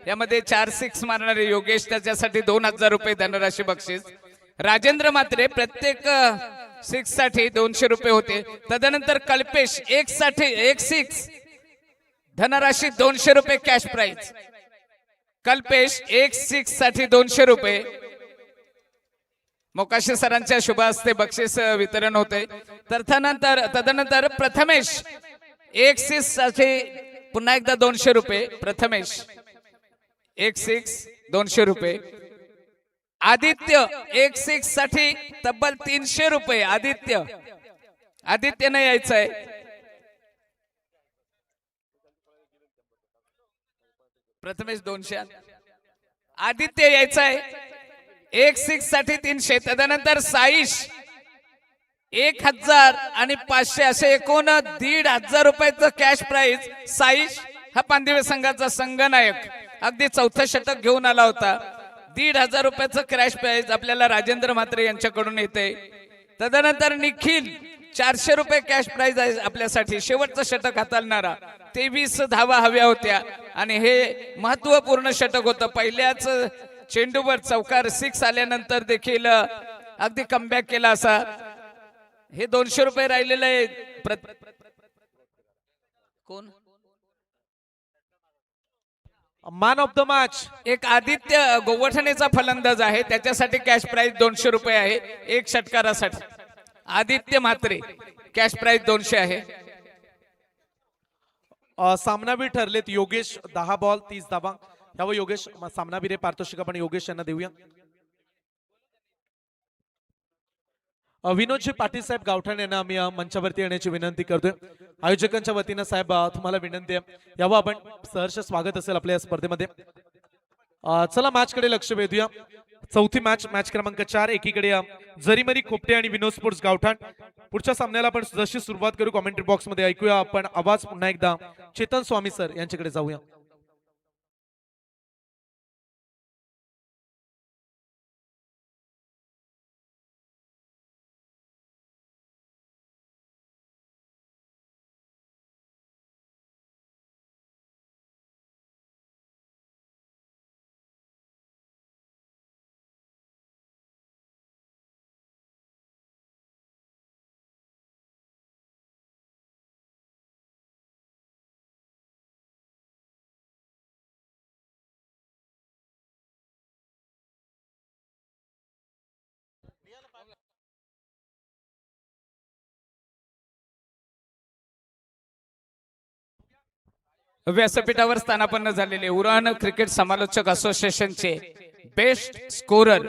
यामध्ये 4 6 मारणारे योगेश त्याच्यासाठी 2000 रुपये धनराशी बक्षीस। राजेंद्र मात्रे प्रत्येक 6 साठी 200 रुपये होते। तदनंतर कल्पेश 1 6 धनराशी 200 रुपये कॅश प्राइज। कल्पेश 1 6 साठी 200 रुपये। मोकाशी सरांच्या शुभ हस्ते बक्षीस वितरण होते। तदनंतर प्रथमेश 1 6 साठी पुन्हा एकदा 200 रुपये। प्रथमेश 1 6 200 रुपये। आदित्य 1 6 साठी तब्बल 300 रुपये। आदित्यने यायचं आहे। प्रथमेश 200 आदित्य यायचं आहे। 1 6 साठी 300। तदनंतर साईश 1000 आणि 500 असे एकूण 1500 रुपयाचं कॅश प्राइज। साईश हा पांदिवे संघाचा संघनायक अगदी चौथं षटक घेऊन आला होता। 1500 रुपयाचं कॅश प्राइज आपल्याला राजेंद्र म्हात्रे यांच्याकडून येते। तदनंतर निखिल 400 रुपये कॅश प्राइज आहे आपल्यासाठी। शेवटचं षटक हाताळणारा 23 धावा हव्या होत्या आणि हे महत्वपूर्ण षटक होतं। पहिल्याच चेंडूवर चौकार 6 आल्यानंतर देखील अगदी कमबॅक केला असा। हे 200 रुपये राहिलेले आहे। कोण मॅन ऑफ द मॅच एक आदित्य गोवठणेचा फलंदाज आहे, त्याच्यासाठी कॅश प्राइज 200 रुपये आहे एक षटकारासाठी। आदित्य म्हात्रे कॅश प्राइज 200 आहे। सामनावीर ठरलेत योगेश 10 बॉल 30 धावा। यावर योगेश सामनावीर पारितोषिक आपण योगेश यांना देऊया। विनोदजी पाटील साहेब गावठाण यांना आम्ही मंचावरती येण्याची विनंती करतोय। आयोजकांच्या वतीनं साहेब तुम्हाला विनंती आहे, यावं आपण सहर्ष स्वागत असेल आपल्या या स्पर्धेमध्ये। चला मॅच कडे लक्ष वेधूया। चौथी मॅच क्रमांक 4 एकीकडे जरीमरी खोपटे आणि विनोद स्पोर्ट्स गावठाण। पुढच्या सामन्याला आपण जशी सुरुवात करू कमेंट्री बॉक्स मध्ये ऐकूया आपण आवाज पुन्हा एकदा चेतन स्वामी सर यांच्याकडे जाऊया। व्यासपीठावर स्थानापन्न झालेले उरण क्रिकेट समालोचक असोसिएशनचे best scorer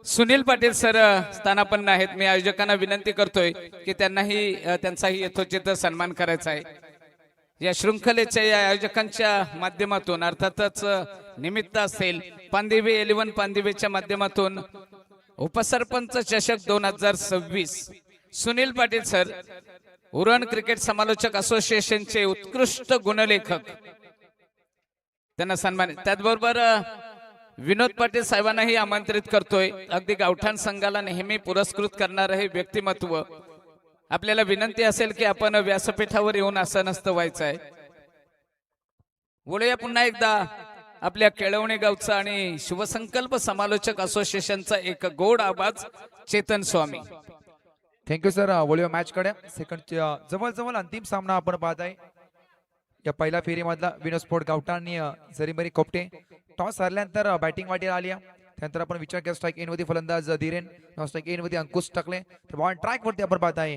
Sunil Patil sir स्थानापन्न आहेत। मी आयोजकांना विनंती करतोय की त्यांनाही त्यांचाही यथोचित सन्मान करायचा आहे। या शृंखलेच्या या आयोजकांच्या माध्यमातून अर्थातच निमित्त असेल पांदिवे 11 पांदिवेच्या माध्यमातून उपसरपंच चषक 2026 सुनील पाटील सर उरण क्रिकेट समालोचक असोसिएशनचे उत्कृष्ट गुणलेखक त्यांना सन्मान। त्याचबरोबर विनोद पाटील साहेबांनाही आमंत्रित करतोय। अगदी गावठाण संघाला नेहमी पुरस्कृत करणारे हे व्यक्तिमत्व। आपल्याला विनंती असेल की आपण व्यासपीठावर येऊन आसनस्थ व्हायचं आहे। बोलूया पुन्हा एकदा आपल्या केळवणे गावचा आणि शुभसंकल्प समालोचक असोसिएशनचा एक गोड आवाज चेतन स्वामी। Thank you sir. बोलूया मॅच कडे। सेकंड जवळ अंतिम सामना आपण पाहत आहे। या पहिल्या फेरीमधला विनोद स्पोर्ट गावठाण आणि जरीमरी खोपटे। टॉस हरल्यानंतर बॅटिंग वाटेला आली। त्यानंतर आपण विचार केला स्ट्राइक एन वरती फलंदाज धीरेन, स्ट्राइक एन वरती अंकुश टाकले। तर बॉल ट्रॅक वरती आपण पाहत आहे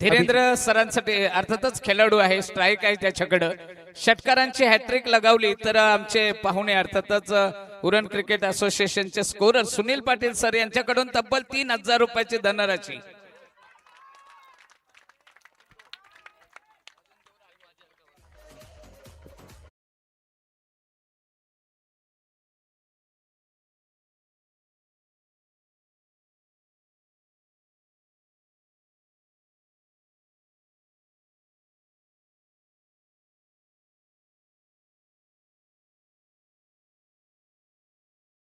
धीरेंद्र सरांसाठी अर्थातच खेळाडू आहे, स्ट्राइक आहे त्याच्याकडे। षटकारांची हॅट्रिक लगावली तर आमचे पाहुणे अर्थातच उरण क्रिकेट असोसिएशनचे स्कोरर सुनील पाटील सर यांच्याकडून तब्बल 3000 रुपयाची धनराशी।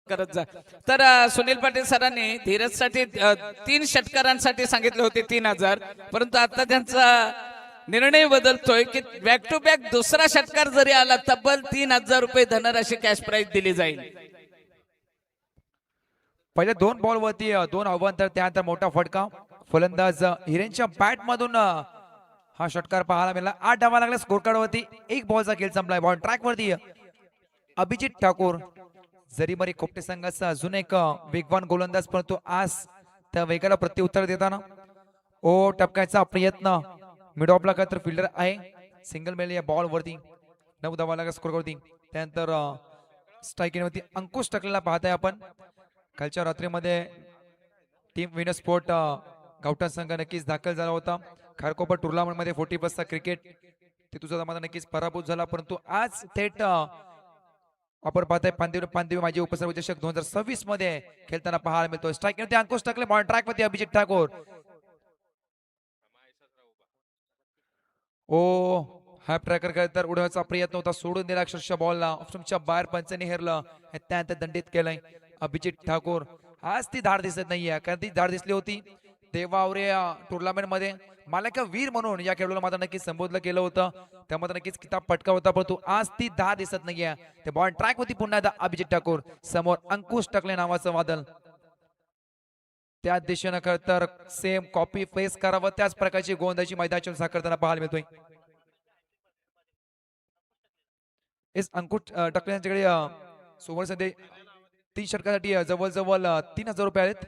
करत जा। तर सुनील पाटील सरांनी धीरज साठी 3 षटकारांसाठी सांगितले होते 3000, परंतु आता त्यांचा निर्णय बदलतोय की बॅक टू बॅक दुसरा षटकार जरी आला तब्बल 3,000 रुपये धनराशी कॅश प्राइज दिली जाईल. पहिले 2 बॉल वरती 2 आव्हान, तर त्यानंतर मोठा फटका. फलंदाज हिरेनच्या बॅट मधून हा षटकार पाहायला मिळाला. 8 धावा लागल्या स्कोर कार्ड वरती. 1 बॉलचा खेळ संपलाय. बॉल ट्रॅक वरती अभिजित ठाकूर, जरीमरी कोपटे संघाचा अजून एक वेगवान गोलंदाज, परंतु आज त्या वेगाला प्रत्युत्तर देताना टपकायचा प्रयत्न. मिड ऑफला का तर फिल्डर आहे. सिंगल मेल या बॉल वरती. 9 धावा लागल्या स्कोर वरती. त्यानंतर स्ट्राईक वरती अंकुश टाकलेला पाहताय आपण. कालच्या रात्रीमध्ये टीम विनर स्पोर्ट गावठाण संघ नक्कीच दाखल झाला होता. खारकोपर टुर्नामेंट मध्ये 40+ क्रिकेट ते तुझा जमाना नक्कीच पराभूत झाला, परंतु आज थेट आपण पाहताय पांदेवी माजी उपसर्वचषक 2026 मध्ये खेळताना पाहायला मिळतो. स्ट्राईक वरती अंकुश टाकले. बॉल ट्रॅक वरती अभिजित ठाकूर. हा ट्रॅकर काय तर उडवायचा प्रयत्न होता, सोडून दिला अक्षरशः बॉलला. ऑप्शनच्या बाहेर पंचाने हेरलं. त्यानंतर दंडित केलंय अभिजित ठाकूर. आज ती धाड दिसत नाहीये, कारण ती धाड दिसली होती देवावरे टुर्नामेंट मध्ये. मला का वीर म्हणून या खेळाडूला मात्र नक्कीच संबोधलं केलं होतं, त्यामध्ये नक्कीच किताब पटका होता, परंतु आज ती धाड दिसत नाहीये. ते बॉल ट्रॅक होती पुन्हा एकदा अभिजित ठाकूर. समोर अंकुश टाकले नावाचं वादळ. त्या दिशेनं खर तर सेम कॉपी पेस्ट करावं त्याच प्रकारची गोंदाची मैदानाची साकारताना पाहायला मिळतोय. अंकुश टाकले यांच्याकडे सोमवार सध्या 3 षटकासाठी जवळजवळ 3,000 रुपये आहेत.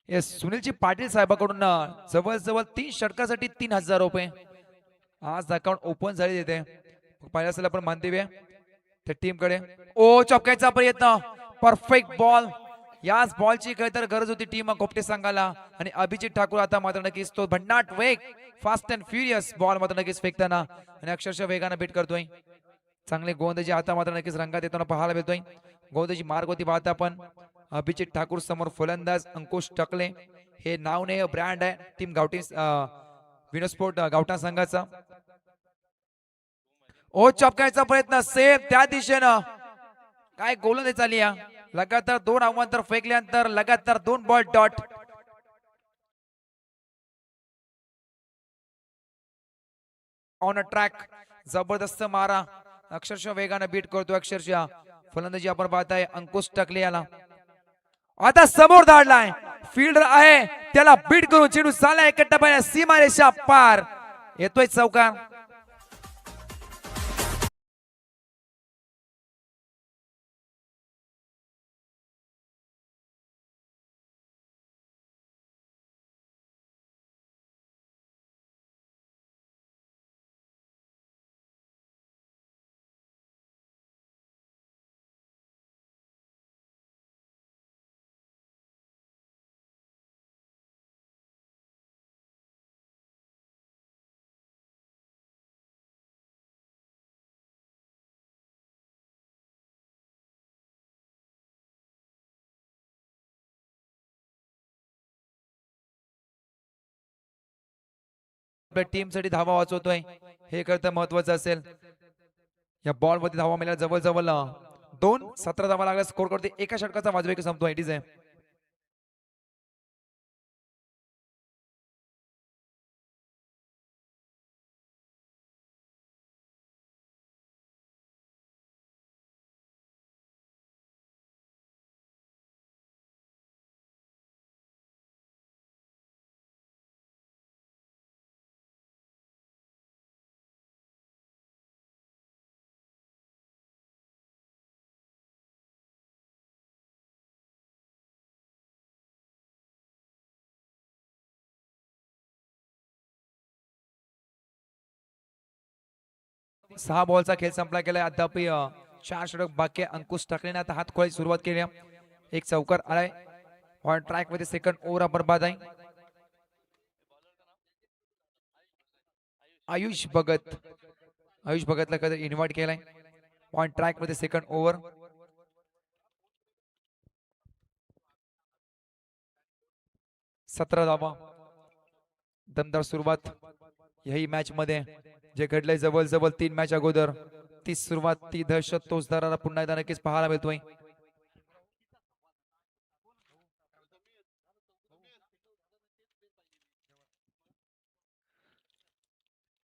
सुनीलजी पाटील साहेबांकडून जवळजवळ 3 षटकासाठी 3,000 रुपये. आज अकाउंट ओपन झाले तिथे पाहिलं असेल आपण मानदेवी त्या टीम कडे. चौक्याचा प्रयत्न. Perfect ball. याच बॉलची काही तर गरज होती टीम कोपटे संघाला. आणि अभिजित ठाकूर आता मात्र नक्कीच तो भन्नाट वेग, फास्ट अँड फ्युरियस बॉल मात्र नक्कीच फेकताना आणि अक्षरशः वेगाने बीट करतोय. चांगले गोंदाजी आता मात्र नक्कीच रंगात येताना पाहायला मिळतोय. गोंदाजी मार्ग होती पाहता आपण. अभिजित ठाकूर समोर फलंदाज अंकुश टाकले. हे नाव नाही, ब्रँड आहे टीम गावठी विनोद स्पोर्ट गावठाण संघाचा. चपकायचा प्रयत्न सेम त्या दिशेनं. काय गोलंदाजी चालली या. लगातार 2 आव्हान तर फेकल्यानंतर लगातार 2 ball dot. On a track. जबरदस्त मारा. अक्षरशः वेगाने बीट करतो. अक्षरशः फलंदाजी आपण पाहताय अंकुश टाकले याला. आता समोर धाडलाय फिल्डर आहे, त्याला बीट करून चेंडू चालला एक टप्प्याने सीमारेषा पार. येतोय चौकार. आपल्या टीम साठी धावा वाचवतोय, हे करता महत्वाचं असेल. या बॉल मध्ये धावा मिळाल्या जवळजवळ 17 धावा लागल्या स्कोर करते. एका षटकाचा वाजवेग संपतो. इट इज आहे. सहा बॉलचा खेळ संपला गेलाय. अद्याप 4 षटक बाकी. अंकुश टाकलेने आता हात खोळी सुरुवात केली. एक चौकार आलाय. ऑन ट्रॅक मध्ये सेकंड ओव्हर बरबाद आहे. आयुष भगतला कधी इन्व्हाइट केलाय. ऑन ट्रॅक मध्ये सेकंड ओव्हर. 17 धावा. दमदार सुरुवात. यही मॅच मध्ये जे घडलंय जवळ जवळ 3 मॅच अगोदर ती सुरुवात ती दहशत तोच दरारा पुन्हा एकदा नक्कीच पाहायला मिळतोय.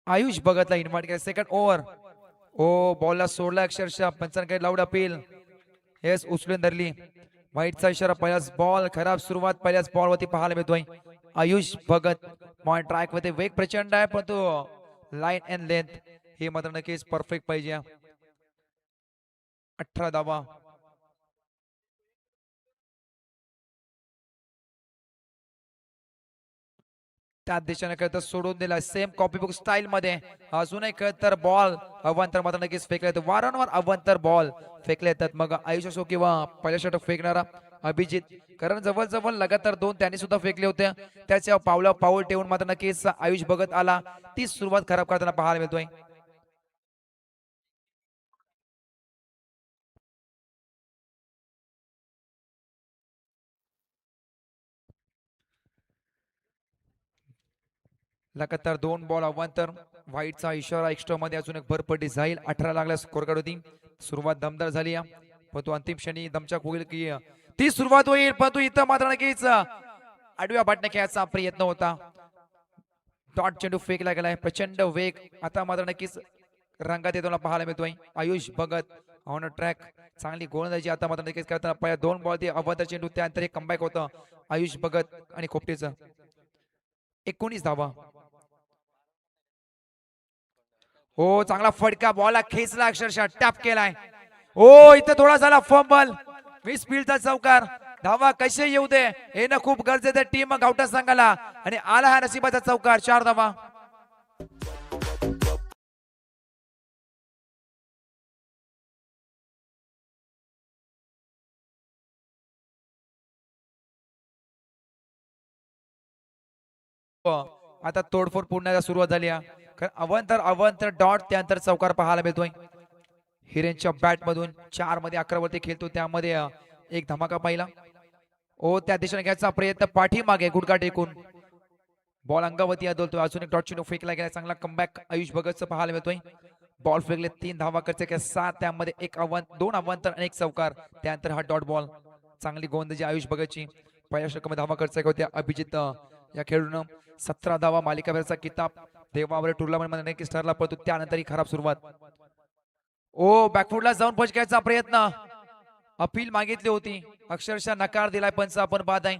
आयुष भगतला इन्व्हाइट केलं सेकंड ओव्हर. ओ बॉलला सोडला अक्षरशः पंचांकडे लाऊड अपील. येस उचलून धरली. वाईटचा इशारा पहिल्याच बॉल खराब सुरुवात पहिल्याच बॉल वरती पाहायला मिळतोय. आयुष भगत पॉइंट ट्रॅक मध्ये वेग प्रचंड आहे परंतु लाईन अँड लेंथ हे मात्र नक्कीच परफेक्ट पाहिजे. 18 धावा. त्या दिशेने खेळ तर सोडून दिला सेम कॉपी बुक स्टाईल मध्ये. अजूनही खेळ तर बॉल अवांतर मात्र नक्कीच फेकले जातात. वारंवार अवांतर बॉल फेकले जातात. मग आयुष असो किंवा पहिल्या षटक फेकणारा अभिजित, कारण जवळजवळ लगातार 2 त्यांनी सुद्धा फेकले होते. त्याच्या पावला पाऊल ठेवून मात्र नक्कीच आयुष भगत आला. ती सुरुवात खराब करताना पाहायला मिळतोय. लगातार 2 बॉल अवांतर. व्हाईटचा इशारा एक्स्ट्रा मध्ये अजून एक भरपट्टी जाईल. 18 लागला स्कोर कार्ड होती. सुरुवात दमदार झाली पण तो अंतिम क्षणी दमछाक होईल की ती सुरुवात होईल परंतु इथं मात्र नक्कीच आडव्या बाटण्या खेळायचा प्रयत्न होता. डॉट चेंडू फेकला गेलाय प्रचंड वेग आता मात्र नक्कीच रंगात येताना पाहायला मिळतोय. आयुष भगत ऑन ट्रॅक चांगली गोलंदाजी आता मात्र नक्कीच करताना पहिल्या 2 बॉल ते अवांतर चेंडू त्यानंतर एक कमबॅक होतं आयुष भगत आणि खोपटेचं. 19 धावा. हो चांगला फटका बॉलला खेचला अक्षरशः टॅप केलाय. ओ इथं थोडा झाला फंबल. मिस फील्डचा चौकार. धावा कसे येऊ दे हे ना खूप गरजेचं टीम गावठा संघाला आणि आला हा नशिबाचा चौकार. 4 धावा. आता तोडफोड पुन्हा सुरुवात झाली आहे. अवांतर अवांतर डॉट त्यानंतर चौकार पाहायला मिळतोय. हिरेनच्या बॅट मधून 4 मध्ये 11 वरती खेळतो त्यामध्ये एक धमाका पाहिला. ओ त्या दिशेने घ्यायचा प्रयत्न पाठीमागे गुडघा टेकून बॉल अंगावरती आदळतो. अजून एक डॉट चेंडू फेकला गेला. चांगला कमबॅक आयुष भगतचं पाहायला मिळतोय. बॉल फेकले 3 धावा करते 7 त्यामध्ये 2 अवांतर आणि 1 चौकार त्यानंतर हा डॉट बॉल. चांगली गोलंदाजी आयुष भगतची. पहिल्या षटकामध्ये धावा करते होत्या अभिजित या खेळून 17 धावा मालिकाभरचा किताब देवावर टुर्नामेंट मध्ये नक्कीच ठरला परंतु त्यानंतर ही खराब सुरुवात. ओ बॅकफुटला जाऊन पंच घ्यायचा प्रयत्न अपील मागितली होती अक्षरशः नकार दिलाय पंच आपण बाद आहे.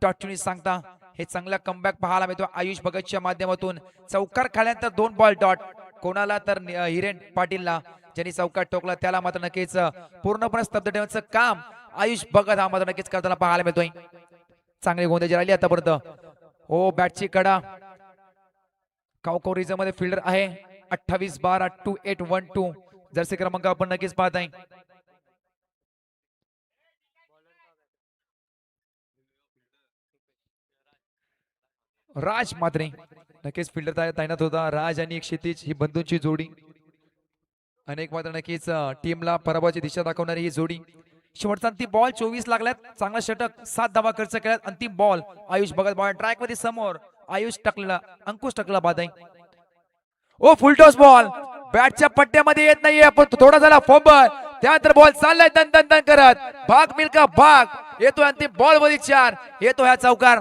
डॉट सांगता हे चांगला कमबॅक पाहायला मिळतो आयुष भगतच्या माध्यमातून. चौकार खाल्यानंतर 2 बॉल डॉट कोणाला तर हिरेन पाटीलला ज्यांनी चौकार टोकला त्याला मात्र नक्कीच पूर्णपणे स्तब्ध ठेवण्याचं काम आयुष भगत हा मात्र नक्कीच करताना पाहायला मिळतोय. चांगली गोंधळी राहिली आतापर्यंत. ओ बॅटची कडा काउकोरीजा मध्ये फिल्डर आहे 28-12-2812 जर्सी क्रमांक आपण नक्कीच पाहत आहे. राज मात्रे नक्कीच फिल्डर तैनात होता. राज आणि एक क्षितिज ही बंधूंची जोडी अनेक मात्र नक्कीच टीमला पराभवाची दिशा दाखवणारी ही जोडी. शेवटचा अंतिम बॉल 24 लागल्यात. चांगला षटक 7 धावा खर्च केल्यात. अंतिम ball Ayush Bhagat ball track मध्ये समोर आयुष टकलेला अंकुश टकला बाद आहे. ओ फुल टॉस बॉल बॅटच्या पट्ट्यामध्ये येत नाहीये पण थोडा झाला फंबल. त्यानंतर बॉल चाललाय दन दन दन करत भाग मिल्का भाग येतो अंतिम बॉल मध्ये 4 येतो ह्या चौकार.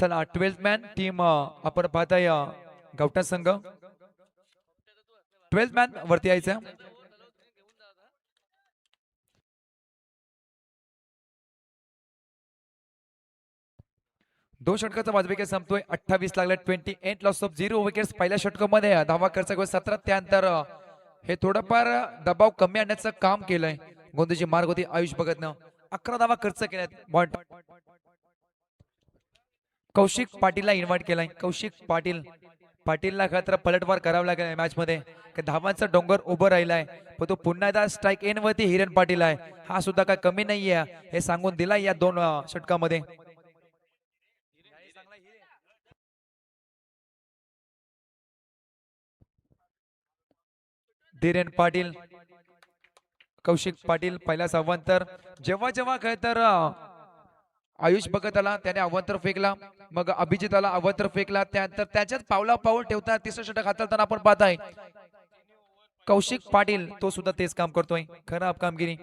चला 12th मॅन टीम आपण पाहताय गावठा संघ 12th मॅन वरती यायचं. दोन षटकाचा वाजविकेट संपतोय. 28 लागला. 28 लॉस ऑफ 0 विकेट्स. पहिल्या षटकामध्ये धावा खर्च 17. त्यानंतर हे थोडंफार दबाव कमी आणण्याचं काम केलंय गोंदीची मार्ग होती आयुष भगतनं. 11 धावा खर्च केल्यात. बॉन्ड कौशिक पाटीलला इन्व्हाइट केलाय. कौशिक पाटीलला खरं पलटवार करावं लागेल मॅच मध्ये. धावांचा डोंगर उभं राहिलाय पण तो पुन्हा एकदा स्ट्राईक एन वरती हिरण पाटील आहे. हा सुद्धा काय कमी नाहीये हे सांगून दिलाय या दोन षटकामध्ये. धीरेन पाटील कौशिक पाटील पहिलाच अवांतर. जेव्हा काय तर आयुष भगत आला त्याने अवांतर फेकला. मग अभिजित आला अवांतर फेकला. त्यानंतर त्याच्यात पाऊल ठेवता तिसरं षटक हाताळताना आपण पाहताय कौशिक पाटील तो सुद्धा तेच काम करतोय. खराब कामगिरी.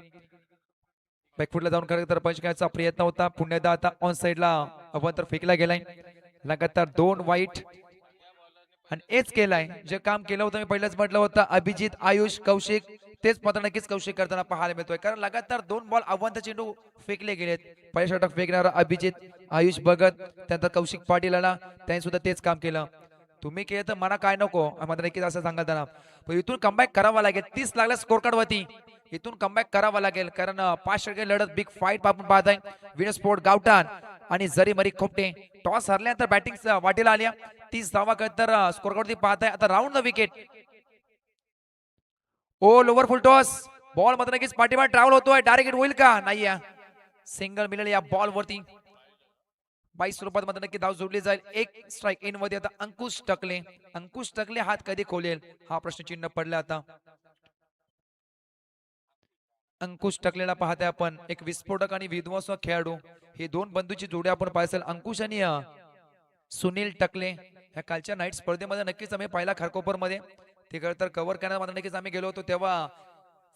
बॅकफुटला जाऊन खरं तर पंच घ्यायचा प्रयत्न होता. पुन्हा एकदा आता ऑन साइडला अवांतर फेकला गेलाय. लगातार 2 वाईट आणि एच केलाय. जे काम केलं होतं मी पहिलंच म्हटलं होतं अभिजित आयुष कौशिक तेच मात्र नक्कीच कौशिक करताना पाहायला मिळतोय. कारण लगातार 2 बॉल अवंत चेंडू फेकले गेलेत. पहिल्या षटक फेकणारा अभिजित आयुष भगत त्यानंतर कौशिक पाटील आला त्यांनी सुद्धा तेच काम केलं. तुम्ही केलं तर मला काय नको मात्र नक्कीच असं सांगाल त्यांना. पण इथून कमबॅक करावा लागेल. 30 लागला स्कोर कार्ड वरती. इथून कमबॅक करावा लागेल कारण 5 षटके लढत बिग फाईट आपण पाहत आहे. विनर स्पोर्ट गावठाण आणि जरी मरी खोपटे टॉस हरल्यानंतर बॅटिंग वाटेला आल्या. 30 धावा तर स्कोर कार्ड वरती पाहताय. आता round the wicket. Oh lower full toss. Ball मात्र नक्कीच पाठीमागे ट्रॅव्हल होतोय. डायरेक्ट होईल का नाही. सिंगल मिळेल या बॉल वरती. 22 स्वरूपात मात्र नक्की धाव जोडली जाईल. एक स्ट्राईक इन मध्ये आता अंकुश टकले हात कधी खोलेल हा प्रश्नचिन्ह पडला. आता अंकुश टकलेला पाहताय आपण. एक विस्फोटक आणि विध्वंस खेळाडू हे दोन बंधूची जोडी आपण पाहायचं. अंकुश आणि सुनील टकले ह्या कालच्या नाईट स्पर्धेमध्ये नक्कीच आम्ही पाहिला खारकोपर मध्ये. ते तर कव्हर करण्यात मात्र नक्कीच आम्ही गेलो होतो तेव्हा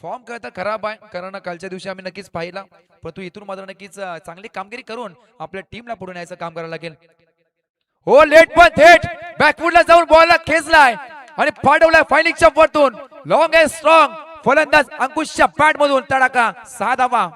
फॉर्म करता खराब आहे कारण कालच्या दिवशी आम्ही नक्कीच पाहिला. परंतु इथून मात्र नक्कीच चांगली कामगिरी करून आपल्या टीमला पुढे न्यायचं काम करायला लागेल. हो लेट पण थेट बॅकवुडला जाऊन बॉलला खेचलाय आणि पाठवलाय फायलिंगच्या वरतून. लॉंग अँड स्ट्रॉंग फलंदाज अंकुशच्या बॅट मधून तडाखा 6 धावा.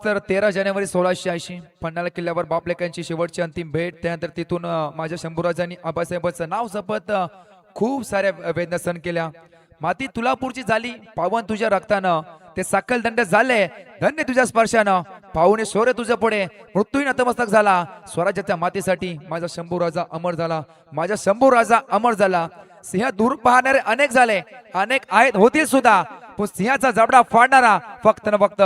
तर 13 जानेवारी 1680 पन्हाळा किल्ल्यावर बापलेकांची शेवटची अंतिम भेट. त्यानंतर तिथून माझ्या शंभूराजांनी आबासाहेबांचं नाव जपत खूप साऱ्या वेदना सहन केल्या. माती तुलापूरची झाली पावन तुझ्या रक्तानं. ते साखल दंड झाले धन्य तुझ्या स्पर्शानं. पाहुणे शौर्य तुझ्या पुढे मृत्यूही नतमस्तक झाला. स्वराज्याच्या मातीसाठी माझा शंभू राजा अमर झाला. माझा शंभू राजा अमर झाला. सिंह दूर पाहणारे अनेक झाले अनेक आहेत होतील सुद्धा पण सिंहाचा जबडा फाडणारा फक्त न फक्त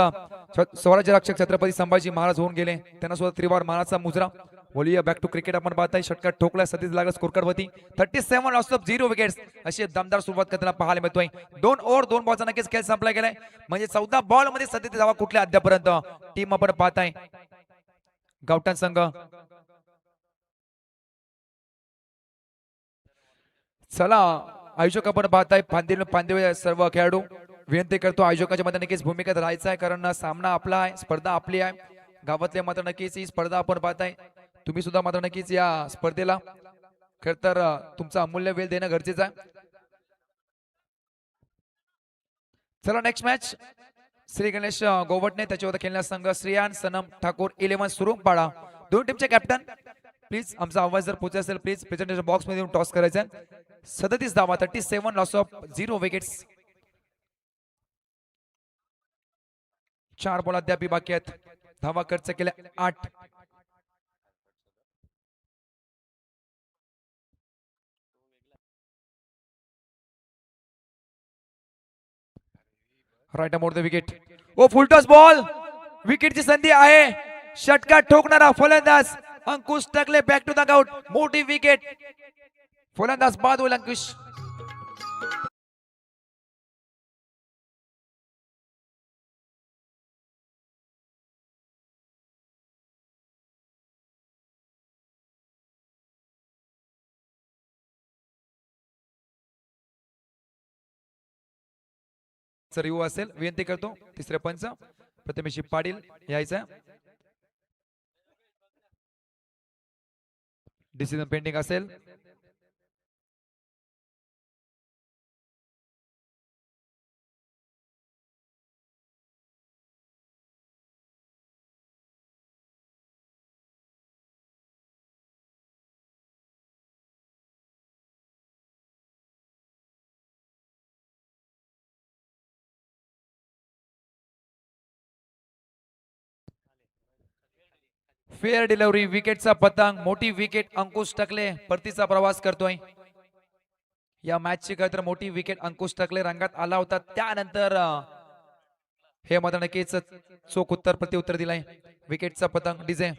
स्वराज्य रक्षक छत्रपती संभाजी महाराज होऊन गेले. त्यांना सुद्धा त्रिवार मानाचा मुजरा. बोलिया बॅक टू क्रिकेट आपण पाहताय. षटकार ठोकला 37 लागला स्कोर कार्ड वरती. 37 लॉस ऑफ 0 विकेट्स अशी दमदार सुरुवात करताना पाहायला मिळतोय. 2 ओव्हर 2 बॉलचा नक्कीच खेळ संपला गेलाय. म्हणजे 14 बॉल मध्ये 37 धावा कुठल्या अद्यापर्यंत टीम आपण पाहताय गावठाण संघ. चला आयोजक आपण पाहताय पांदेव सर्व खेळाडू विनंती करतो आयोजकांच्या मध्ये नक्कीच भूमिकेत राहायचं आहे कारण सामना आपला आहे स्पर्धा आपली आहे. गावातले मात्र नक्कीच ही स्पर्धा आपण पाहताय. तुम्ही सुद्धा मात्र नक्कीच या स्पर्धेला खर तर तुमचा अमूल्य वेळ देणं गरजेचं आहे. चला नेक्स्ट मॅच श्री गणेश गोवटणे त्याच्यावर खेळण्यास संघ श्रीयान सनम ठाकूर 11 सुरुंगपाडा. दोन टीमचे कॅप्टन प्लीज आमचा आवाज जर पोहोचला असेल प्लीज प्रेझेंटेशन बॉक्स मध्ये टॉस करायचा. 37 धावा 37 लॉस ऑफ 0 विकेट्स. 4 बॉल अद्याप बाकी आहेत. धावा खर्च केल्या 8. Right more the wicket. Oh full toss ball विकेटची संधी आहे. षटकार ठोकणारा फलंदाज Ankush Takle back to the ground. मोठी विकेट. फलंदाज बाद होईल अंकुश. रिव्ह्यू असेल विनंती करतो तिसरे पंच प्रथमेश पाटील यायचं. डिसिजन पेंडिंग असेल. फेअर डिलिव्हरी विकेटचा पतंग. मोठी विकेट अंकुश टकले परतीचा प्रवास करतोय. या मॅचची खरं तर मोठी विकेट अंकुश टकले रंगात आला होता. त्यानंतर हे मात्र नक्कीच चोख उत्तर प्रत्युत्तर दिलाय. विकेटचा पतंग डीजे.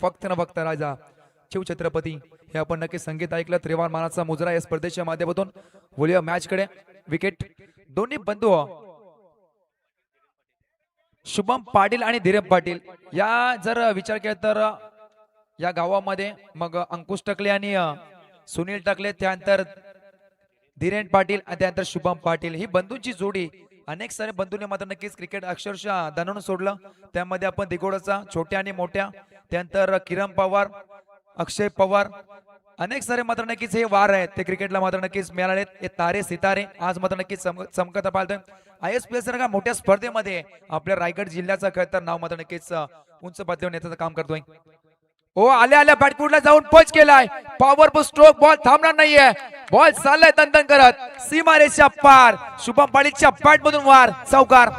फक्त न फक्त राजा शिव छत्रपती हे आपण नक्की संगीत ऐकलं. त्रिवार मानाचा मुजरा या स्पर्धेच्या माध्यमातून बोलूया मॅच कडे. विकेट दोन्ही बंधू शुभम पाटील आणि धीरज पाटील या जर विचार केला तर या गावामध्ये मग अंकुश टकले आणि सुनील टकले, त्यानंतर धीरेन पाटील आणि त्यानंतर शुभम पाटील ही बंधूंची जोडी. अनेक सारे बंधूंनी मात्र नक्कीच क्रिकेट अक्षरशः दणून सोडलं. त्यामध्ये आपण दिगोडाचा छोट्या आणि मोठ्या, त्यानंतर किरण पवार, अक्षय पवार, अनेक सारे मात्र नक्कीच हे वार आहेत ते क्रिकेटला मात्र नक्कीच मिळाले. हे तारे सितारे आज मात्र नक्कीच चमकत पाहतोय. ISPL सारख्या मोठ्या स्पर्धेमध्ये आपल्या रायगड जिल्ह्याचं खरं तर नाव मात्र नक्कीच उंच पातळीवर नेण्याचं काम करतोय. ओ आल्या आल्या बॅटफूटला जाऊन पंच केलाय. Powerful stroke. बॉल थांबणार नाहीये. बॉल चाललाय तंतन करत सीमारेषा पार. शुभम पाटीलच्या बॅट मधून वार चौकार.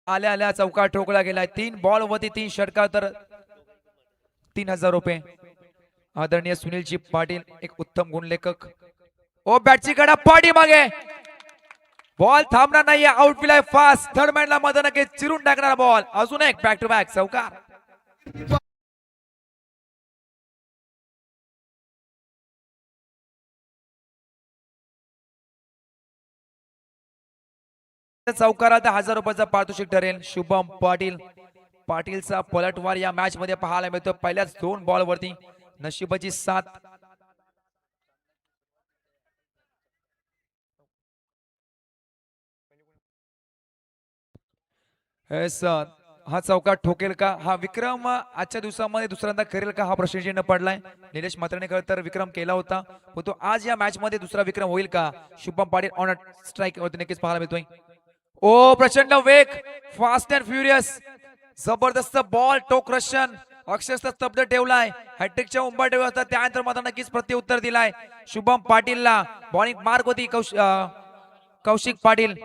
आल्या आल्या चौकार ठोकला गेलाय. 3 बॉल वरती 3 षटकार तर 3000 रुपये. आदरणीय सुनीलजी पाटील एक उत्तम गुणलेखक. ओ बॅटची कडा पाडी मागे. बॉल थांबणार नाहीये. Out पिलाय fast. थर्ड मॅनला मधून चिरून टाकणारा बॉल. अजून एक बॅक टू बॅक चौकार. चौकारात 1000 रुपयाचा पारितोषिक ठरेल. शुभम पाटील पाटीलचा पलटवार या मॅच मध्ये पाहायला मिळतो. पहिल्याच 2 बॉल वरती नशिबाची साथ. हा चौकार ठोकेल का? हा विक्रम आजच्या दिवसामध्ये दुसऱ्यांदा करेल का? हा प्रश्नचिन्ह पडलाय. निलेश मात्राने खरं तर विक्रम केला होता, पण तो आज या मॅच मध्ये दुसरा विक्रम होईल का? शुभम पाटील ऑन स्ट्राईक वरती नक्कीच पाहायला मिळतोय. ओ प्रचंड वेग. Fast and furious. जबरदस्त बॉल. टोक रशन अक्षरशः स्तब्ध ठेवलाय. हॅट्रिकच्या उंबा ठेवला होता. त्यानंतर मात्र नक्कीच प्रत्युत्तर दिलाय शुभम पाटीलला. बॉलिंग मार्क होती कौशिक पाटील.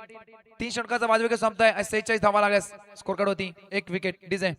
3 षटकाचा वाजविके संपताय. 46 धावा लागल्या स्कोर कार्ड होती. 1 विकेट डीजे.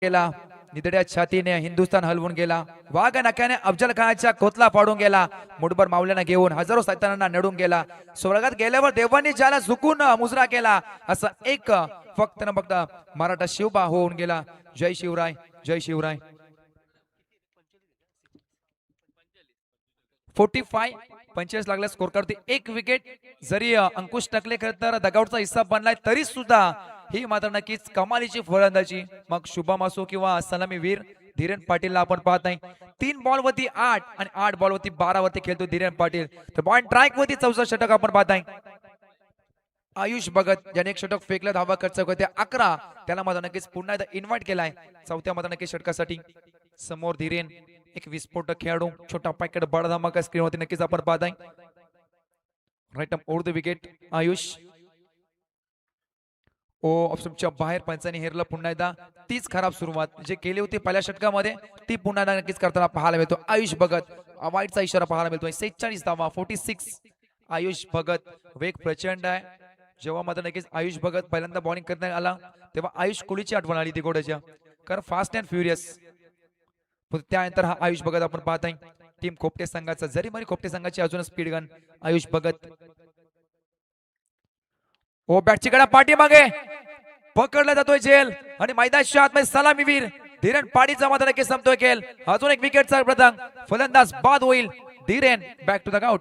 गेला. निधड्या छातीने हिंदुस्थान हलवून गेला. वाघ नख्याने अफजल खानाच्या कोतला पाडून गेला. मुठभर मावल्यांना घेऊन हजारो सैतानांना नडून गेला. स्वर्गात गेल्यावर देवांनी ज्याला झुकून मुजरा केला, असं एक फक्त न फक्त मराठा शिवबा होऊन गेला. जय शिवराय, जय शिवराय. 45 लागला स्कोर करते. एक विकेट जरी अंकुश टाकले खरं तर दगावचा हिस्सा बनलाय तरी सुद्धा ही मात्र नक्कीच कमालीची फलंदाजी. मग शुभम असो किंवा सलामीवीर धीरेन पाटीलला आपण पाहत नाही. 3 बॉल वरती 8 आणि 8 बॉल वरती 12 वरती खेळतो धीरेन पाटील. तर बॉल ट्रॅक वरती 64 षटक आपण पाहत आहे. आयुष भगत ज्याने एक षटक फेकलं, धावा खर्च होते 11, त्याला मात्र नक्कीच पुन्हा एकदा इन्व्हाइट केलाय चौथ्या मात्र नक्कीच षटकासाठी. समोर धीरेन एक विस्फोटक खेळाडू, छोटा पॅकेट बडा धमाका स्क्रीन वरती नक्कीच आपण पाहत आहे. Right over the wicket Ayush. ऑप्शनच्या बाहेर पंचांनी हेरलं पुन्हा एकदा. तीच खराब सुरुवात जे केली होती पहिल्या षटकामध्ये ती पुन्हा एकदा नक्कीच करताना पाहायला मिळतो. आयुष भगत वाईटचा इशारा पाहायला मिळतोय. 46 धावा 46. आयुष भगत वेग प्रचंड आहे. जेव्हा मात्र नक्कीच आयुष भगत पहिल्यांदा बॉलिंग करण्यात आला तेव्हा आयुष कोहलीची आठवण आली ती घोड्याच्या, कारण फास्ट अँड फ्युरियस. त्यानंतर हा आयुष भगत आपण पाहत आहे. टीम खोपटे संघाचा जरी मरी खोपटे संघाची अजून स्पीड गन आयुष भगत. बॅटची कडा पाठीमागे पकडला जातोय झेल आणि मैदानाच्या आतमध्ये सलामीवीर धीरेन पाडीचा मात्र नक्की संपतोय खेळ. अजून एक विकेटचा प्रदान, फलंदाज बाद होईल. Dhiren back to the out.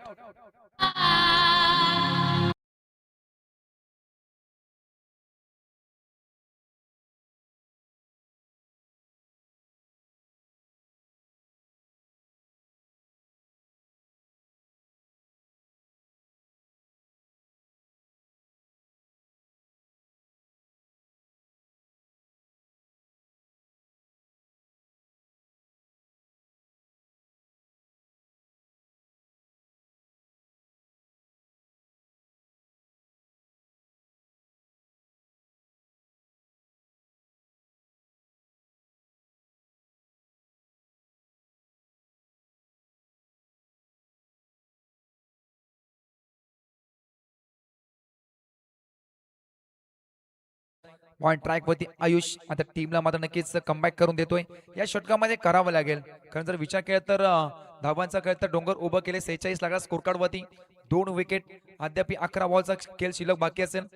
Point track वरती आयुष आता टीमला मात्र नक्कीच कमबॅक करून देतोय. या षटकामध्ये करावं लागेल, कारण जर विचार केला तर धावांचा खेळ तर डोंगर उभं केले. 46 लागला स्कोर कार्ड वरती. 2 विकेट अद्याप 11 बॉलचा खेळ शिल्लक बाकी असेल.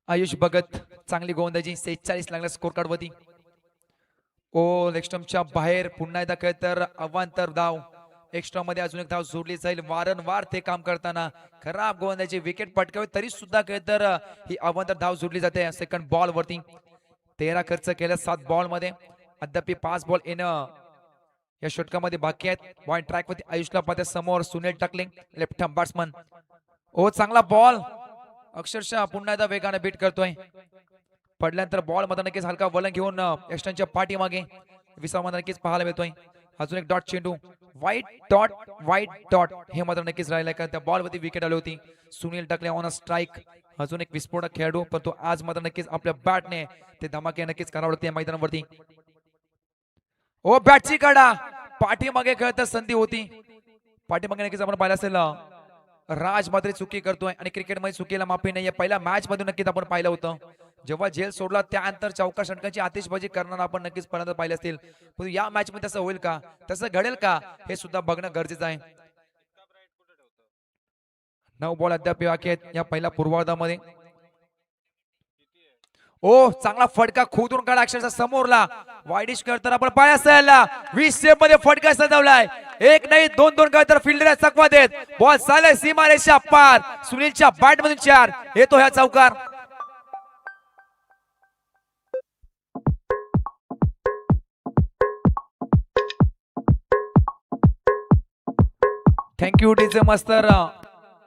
आयुष भगत चांगली गोलंदाजी. 46 लागला स्कोर कार्ड वरती. एक्स्ट्राच्या बाहेर पुन्हा एकदा खेळ तर अवांतर धाव. एक्स्ट्रा मध्ये अजून एक धाव जोडली जाईल. वारंवार ते काम करताना खराब गोलंदाजी विकेट पटकावे तरी सुद्धा खेळ तर ही अवांतर धाव जोडली जाते. सेकंड बॉल वरती 13 खर्च केला 7 बॉल मध्ये. अद्याप 5 बॉल येणं या षटकामध्ये बाकी आहेत. पॉइंट ट्रॅक वरती आयुषला पाहत्या समोर सुनील टकलिंग लेफ्ट हँड बॅट्समन. चांगला बॉल अक्षरशः पुन्हा एकदा वेगाने बीट करतोय. पडल्यानंतर बॉल मध्ये नक्कीच हलका वलन घेऊन एक्स्टनच्या पाठीमागे विसावा मध्ये नक्कीच पाहायला मिळतोय. अजून एक डॉट चेंडू, व्हाईट डॉट हे मात्र नक्कीच राहिलाय, कारण त्या बॉल वरती विकेट आली होती. Sunil Takle on a strike. अजून एक विस्फोटक खेळाडू, पण तो आज मात्र नक्कीच आपल्या बॅटने ते धमाके नक्कीच करावं लागते मैदानावरती. बॅटची काढा पाठीमागे खेळत संधी होती. पाठीमागे नक्कीच आपण पाहिलं असेल राज मात्र चुकी करतोय आणि क्रिकेटमध्ये चुकीला माफी नाहीये. पहिल्या मॅच मध्ये नक्कीच आपण पाहिलं होतं जेव्हा झेल सोडला त्यानंतर चौका षटकांची आतिषबाजी करताना आपण नक्कीच पहिल्यांदा पाहिले असतील. पण या मॅच मध्ये तसं होईल का, तसं घडेल का, हे सुद्धा बघणं गरजेचं आहे. 9 बॉल अद्याप बाकी आहेत या पहिल्या पूर्वार्धामध्ये. चांगला फटका खोदून काढा अक्षरशः समोरला. वाईडिश करताना आपण पाय असेल 20 स्टेप मध्ये फटका सजवलाय. एक नाही दोन काय तर फिल्डर चकवा देत. बॉल चालय सीमारेषा पार. सुनीलच्या बॅट मधून 4 येतो ह्या चौकार. थँक्यू डीजे मास्तर.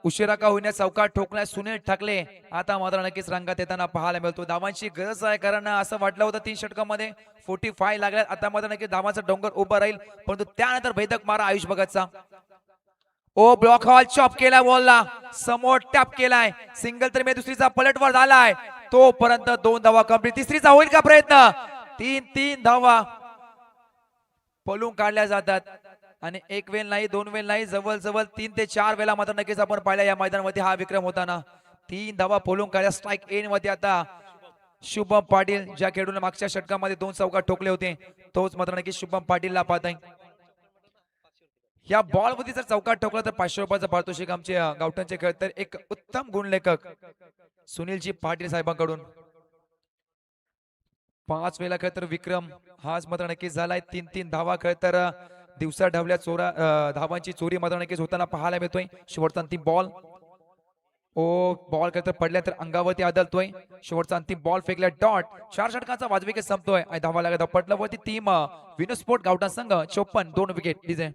उशिरा का होईना चौकार ठोकलाय सुनील ठाकले. आता मात्र नक्कीच रंगात येताना पाहायला मिळतो. धावांची गरज आहे, कारण असं वाटलं होतं 3 षटकामध्ये 45 लागल्यात. आता मात्र नक्कीच धावांचा डोंगर उभा राहील, परंतु त्यानंतर भेदक मारा आयुष भगतचा. ब्लॉक हॉल चॉप केला बॉलला, समोर टॅप केलाय. सिंगल तर मी दुसरीचा पलटवर झालाय. तोपर्यंत 2 धावा कंप्लीट. तिसरीचा होईल का प्रयत्न? 3 धावा पळून काढल्या जातात. आणि एक वेळ नाही, दोन वेळ नाही, जवळ जवळ 3 ते 4 वेळा मात्र नक्कीच आपण पाहिला या मैदानामध्ये हा विक्रम होताना. 3 धावा फोलून काढल्या स्ट्राईक एन मध्ये. आता शुभम पाटील ज्या खेळून मागच्या षटकामध्ये 2 चौकार ठोकले होते, तोच मात्र नक्कीच शुभम पाटीलला पाहत आहे. या बॉल मध्ये जर चौकार ठोकला तर 500 रुपयाचा पारितोषिक आमचे गावठाणचे खेळ. तर एक उत्तम गुणलेखक सुनीलजी पाटील साहेबांकडून 5 वेळा खेळ तर विक्रम हाच मात्र नक्कीच झालाय. 3-3 धावा खेळ तर दिवसा ढवल्या धावांची चोरी मात्र नक्कीच होताना पाहायला मिळतोय. शेवटचा अंतिम बॉल, बॉल खेळ तर पडल्यानंतर अंगावरती आदळतोय. शेवटचा अंतिम बॉल फेकल्या डॉट. 4 षटकांचा वाजवी संपतोय आणि धावा लागत पटलावरती टीम विनोस्पोर्ट गावठाण संघ 54, 2 विकेट डीजे.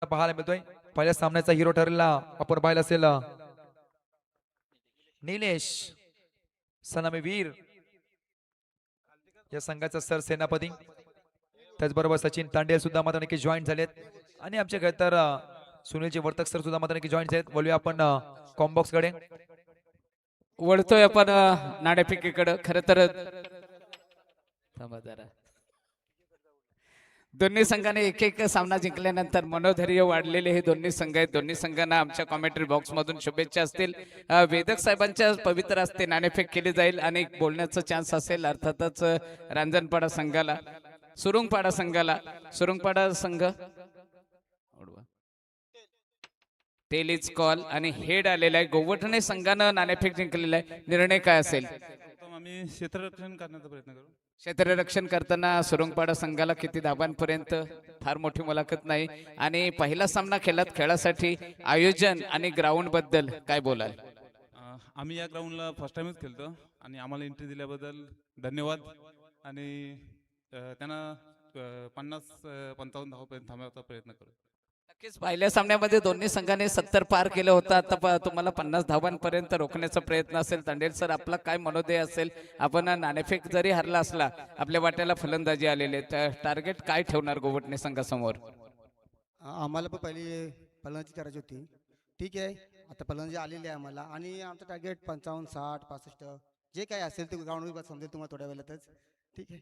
पाहायला मिळतोय पहिल्या सामन्याचा हिरो ठरलेला आपण पाहिला असेल निलेश सनामी वीर या संघाचा सरसेनापती. त्याचबरोबर सचिन तांडेल सुद्धा मात्र नक्की जॉईन झालेत आणि आमचे काय तर सुनीलजी वर्तक सर सुद्धा मात्र नक्की जॉईन झालेत. बोलूया आपण कॉम्बॉक्स कडे. वळतोय आपण नाणेफेकीकडे. खरं तर थांबा जरा. दोन्ही संघाने एक एक सामना जिंकल्यानंतर मनोधैर्य वाढलेले हे दोन्ही संघ आहेत. दोन्ही संघांना आमच्या कॉमेंट्री बॉक्स मधून शुभेच्छा असतील. वेदक साहेबांच्या पवित्र हस्ते नाणेफेक केली जाईल आणि बोलण्याचा चान्स असेल अर्थातच रांजणपाडा संघाला, सुरुंगपाडा संघाला. सुरुंगपाडा संघ टेलिज कॉल आणि हेड आलेला आहे. गोवठणे संघानं नाणेफेक जिंकलेला आहे. निर्णय काय असेल? आम्ही क्षेत्ररक्षण करण्याचा प्रयत्न करू. क्षेत्ररक्षण करताना सुरुंगपाडा संघाला किती धावांपर्यंत फार मोठी मुलाखत नाही. आणि पहिला सामना खेळासाठी आयोजन आणि ग्राउंड बद्दल काय बोलाल? आम्ही या ग्राउंडला फर्स्ट टाइमच खेळतो आणि आम्हाला एंट्री दिल्याबद्दल धन्यवाद. आणि त्यांना 50-55 धावापर्यंत थांबवण्याचा प्रयत्न करू. नक्कीच पहिल्या सामन्यामध्ये दोन्ही संघाने 70 पार केलं होतं. आता तुम्हाला 50 धावांपर्यंत रोखण्याचा प्रयत्न असेल. तांडेल सर आपला काय मनोदय असेल? आपण नाणेफेक जरी हरला असला आपल्या वाट्याला फलंदाजी आलेले, टार्गेट काय ठेवणार गोवठणे संघासमोर? आम्हाला पण पहिली फलंदाजी करायची होती. ठीक आहे, आता फलंदाजी आलेली आहे आम्हाला आणि आमचं टार्गेट 55, 60, 65 जे काही असेल ते ग्राउंडवर समजेल तुम्हाला थोड्या वेळातच. ठीक आहे.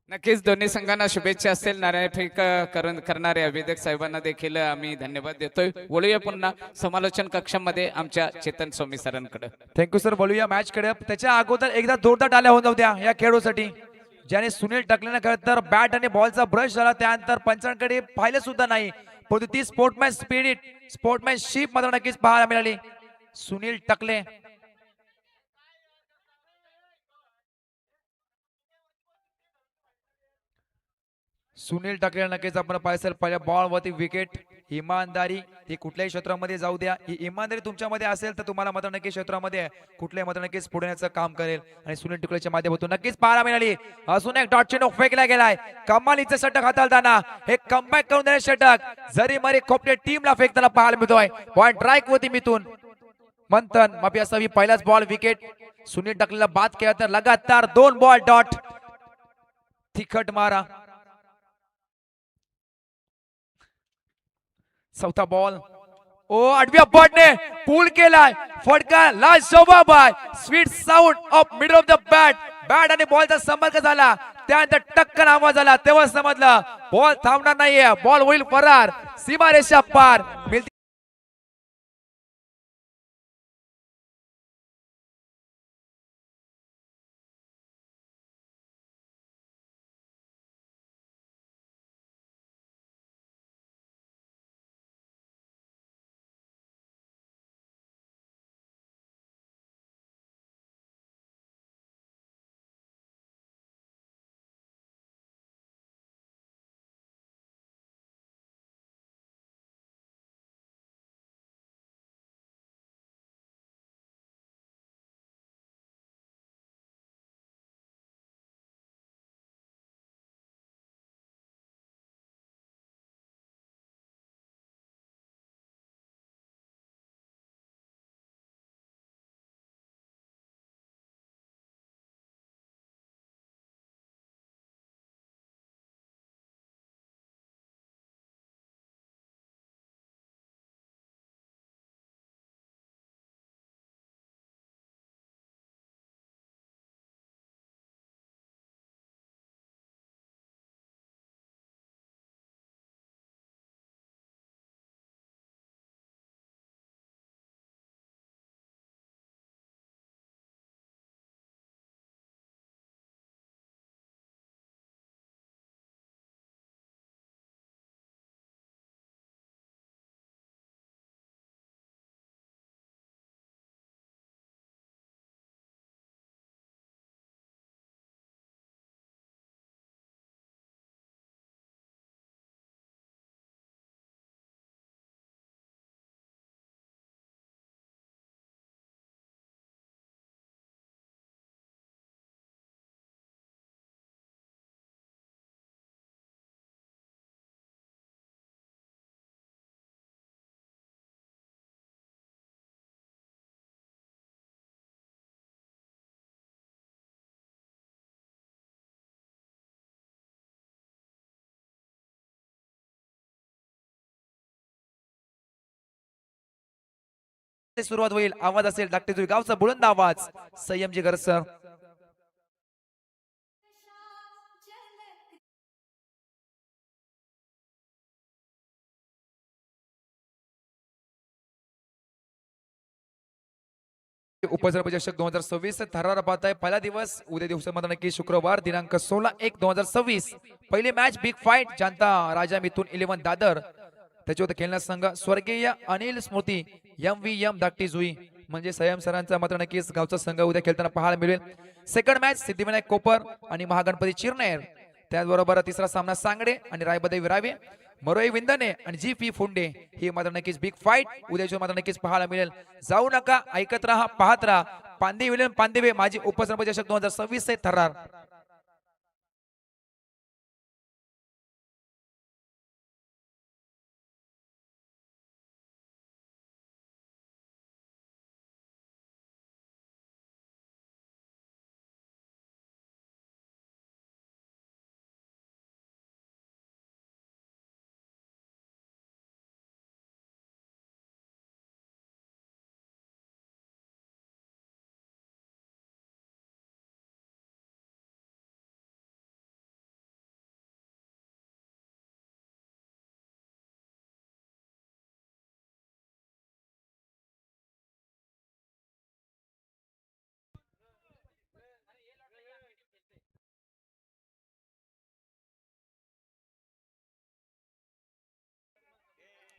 नक्कीच दोन्ही संघांना शुभेच्छा असतील. नाणेफेक करणाऱ्या वेदक साहेबांना देखील आम्ही धन्यवाद देतोय. बोलूया पुन्हा समालोचन कक्षामध्ये आमच्या चेतन स्वामी सरांकडे. Thank you sir. बोलूया मॅच कडे. त्याच्या अगोदर एकदा जोरदार टाळ्या होऊन जाऊ द्या या खेळाडूसाठी ज्याने सुनील टकलेनं खेळ तर बॅट आणि बॉलचा ब्रश झाला. त्यानंतर पंचांकडे पाहिलं सुद्धा नाही, परंतु ती स्पोर्टमॅन स्पिरिट, स्पोर्टमॅनशिप मात्र नक्कीच पाहायला मिळाली. सुनील टकले सुनील टकले नक्कीच आपण पाहिजे पहिल्या बॉल वरती विकेट. इमानदारी ही कुठल्याही क्षेत्रामध्ये जाऊ द्या, ही इमानदारी तुमच्यामध्ये असेल तर तुम्हाला मात्र नक्कीच क्षेत्रामध्ये कुठल्याही मात्र नक्कीच पुढे येण्याचं काम करेल. आणि सुनील टकलेच्या माध्यमातून नक्कीच पाहायला मिळाली. अजून एक डॉट चेंडू फेकला गेलाय. कमालीचं षटक हाताळताना हे कमबॅक करून देणे षटक जरी मरी खोपटे टीमला फेकताना पाहायला मिळतोय. पॉइंट स्ट्राईक होती मिथून मंथन माफी असावी. पहिलाच बॉल विकेट. सुनील टकलेला बाद केला तर लगातार 2 बॉल डॉट. तिखट मारा. चौथा बॉल. आठव्या बॉलने पूल केलाय. फटका लास्ट शोभा बाय. Sweet sound of middle of the bat. Bat आणि बॉलचा संपर्क झाला, त्यानंतर टक्कन आवाज आला, तेव्हा समजलं बॉल थांबणार नाहीये. बॉल होईल फरार. सीमारेषा पार. सुरुवात होईल. आवाज असेल धाकटे जुई गावचा बुलंद आवाज. संयमजी घर सर. उपसरपंच 2026 थरार पाहत आहे. पहिला दिवस उद्या दिवसामध्ये नक्की शुक्रवार दिनांक 16/1/2026 पहिली मॅच बिग फाईट जनता राजा मिथून 11 दादर. त्याच्यावर खेळण्यास संघ स्वर्गीय अनिल स्मृती MVM धाकटी जुई म्हणजे संयम सरांचा मात्र नक्कीच गावचा संघ उद्या खेळताना पाहायला मिळेल. सेकंड मॅच सिद्धिविनायक कोपर आणि महागणपती चिरनेर. त्याचबरोबर तिसरा सामना सांगडे आणि रायबदे विरावे मरोई विंदने आणि GP फुंडे. ही मात्र नक्कीच बिग फाईट उद्याच्या मात्र नक्कीच पाहायला मिळेल. जाऊ नका, ऐकत राहा, पाहत राहा. पांदे विलन पांदेवे माजी उपसरपंच 2026 थरार.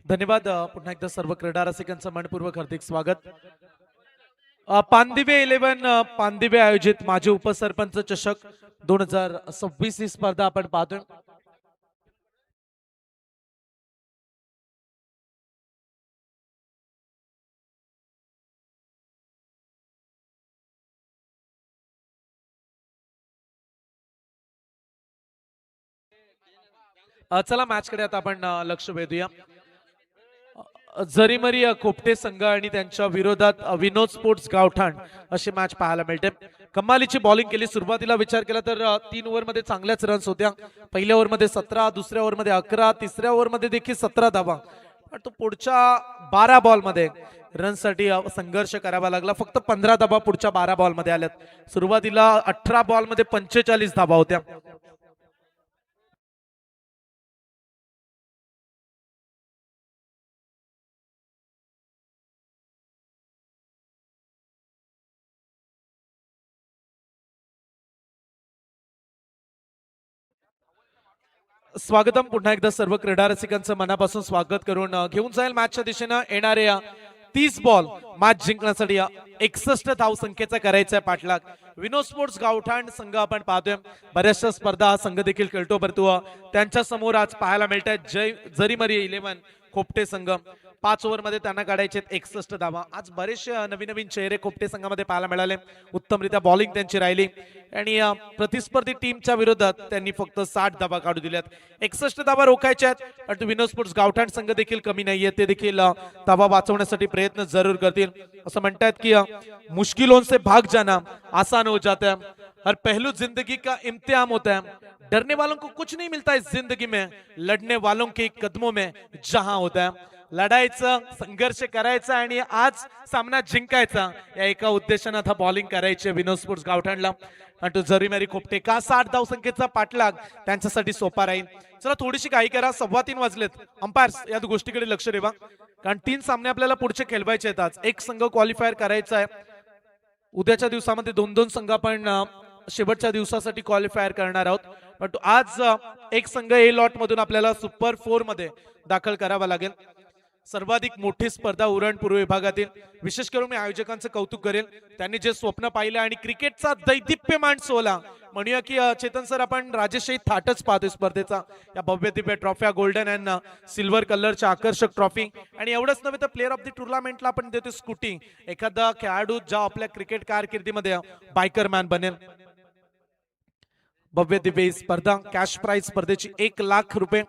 धन्यवाद. पुन्हा एकदा सर्व क्रीडा रसिकांचं मनपूर्वक हार्दिक स्वागत. पानदिवे 11 पानदिवे आयोजित माजी उपसरपंच चषक 2026 ही स्पर्धा आपण पाहतोय. चला मॅच कडे आता आपण लक्ष वेधूया. जरीमरी कोपटे संघ आणि त्यांच्या विरोधात विनोद स्पोर्ट्स गावठाण अशी मॅच पाहायला मिळते. कमालीची बॉलिंग केली. सुरुवातीला विचार केला तर 3 ओव्हर मध्ये चांगल्याच रन्स होत्या. पहिल्या ओव्हर मध्ये 17, दुसऱ्या ओव्हर मध्ये 11, तिसऱ्या ओव्हर मध्ये देखील 17 धावा. पण तो पुढच्या 12 बॉल मध्ये रन साठी संघर्ष करावा लागला. फक्त 15 धावा पुढच्या 12 बॉल मध्ये आल्यात. सुरुवातीला 18 बॉल मध्ये 45 धावा होत्या. स्वागतम. पुन्हा एकदा सर्व क्रीडा रसिकांचं मनापासून स्वागत करून घेऊन जाईल मॅचच्या दिशेनं. येणारे 30 बॉल मॅच जिंकण्यासाठी 61 धाव संख्येचा करायचा आहे पाठलाग. विनोद स्पोर्ट्स गावठाण संघ आपण पाहतोय. बऱ्याचशा स्पर्धा हा संघ देखील खेळतो, परंतु त्यांच्या समोर आज पाहायला मिळत आहे जरीमरी 11 खोपटे संघ. 5 ओव्हर मध्ये त्यांना काढायचे 61 धावा. आज बरेचसे नवीन चेहरे खोपटे संघामध्ये पाहायला मिळाले. उत्तमरित्या बॉलिंग त्यांची राहिली आणि प्रतिस्पर्धी टीमच्या विरोधात त्यांनी फक्त 60 धावा काढू दिल्यात. 61 धावा रोखायच्या आहेत, परंतु विनोद स्पोर्ट्स गावठाण संघ देखील कमी नाहीये. ते देखील धावा वाचवण्यासाठी प्रयत्न जरूर करतील. असं म्हणतात की मुश्किलों से भाग जाना आसान हो जाता है, हर पहलू जिंदगी का इम्तिहान होता है. डरने वालों को कुछ नहीं मिलता इस जिंदगी में, लड़ने वालों के कदमों में जहां होता है. लढायचं, संघर्ष करायचा आणि आज सामना जिंकायचा या एका उद्देशाने आता बॉलिंग करायची विनोद स्पोर्ट्स गावठाणला. आणि तो जरीमरी खोपटे का 60 धाव संख्येचा पाठलाग त्यांच्यासाठी सोपा राहील. चला थोडीशी घाई करा, 2:15 वाजलेत. अंपायर्स या गोष्टीकडे लक्ष ठेवा, कारण 3 सामने आपल्याला पुढचे खेळवायचे आहेत. आज एक संघ क्वालिफायर करायचा आहे. उद्याच्या दिवसामध्ये 2-2 संघ आपण शेवटच्या दिवसासाठी क्वालिफायर करणार आहोत. पण आज एक संघ ए लॉट मधून आपल्याला सुपर 4 मध्ये दाखल करावा लागेल. सर्वाधिक मोठी स्पर्धा उरण पूर्व विभागातील. विशेष करून मी आयोजकांचं कौतुक करेन. त्यांनी जे स्वप्न पाहिलं आणि क्रिकेटचा दैदिप्यमान सोहळा म्हणूया की चेतन सर, आपण राजेशाही थाटच पाहतोय स्पर्धेचा. या भव्य दिव्य ट्रॉफ्या, गोल्डन अँड सिल्वर कलरच्या आकर्षक ट्रॉफी, आणि एवढंच नव्हे तर प्लेअर ऑफ द टुर्नामेंटला आपण देतो स्कूटी. एखादा खेळाडू ज्या आपल्या क्रिकेट कारकिर्दीमध्ये बायकर मॅन बनेल. भव्य दिव्य स्पर्धा, कॅश प्राइज स्पर्धेची 1 लाख रुपये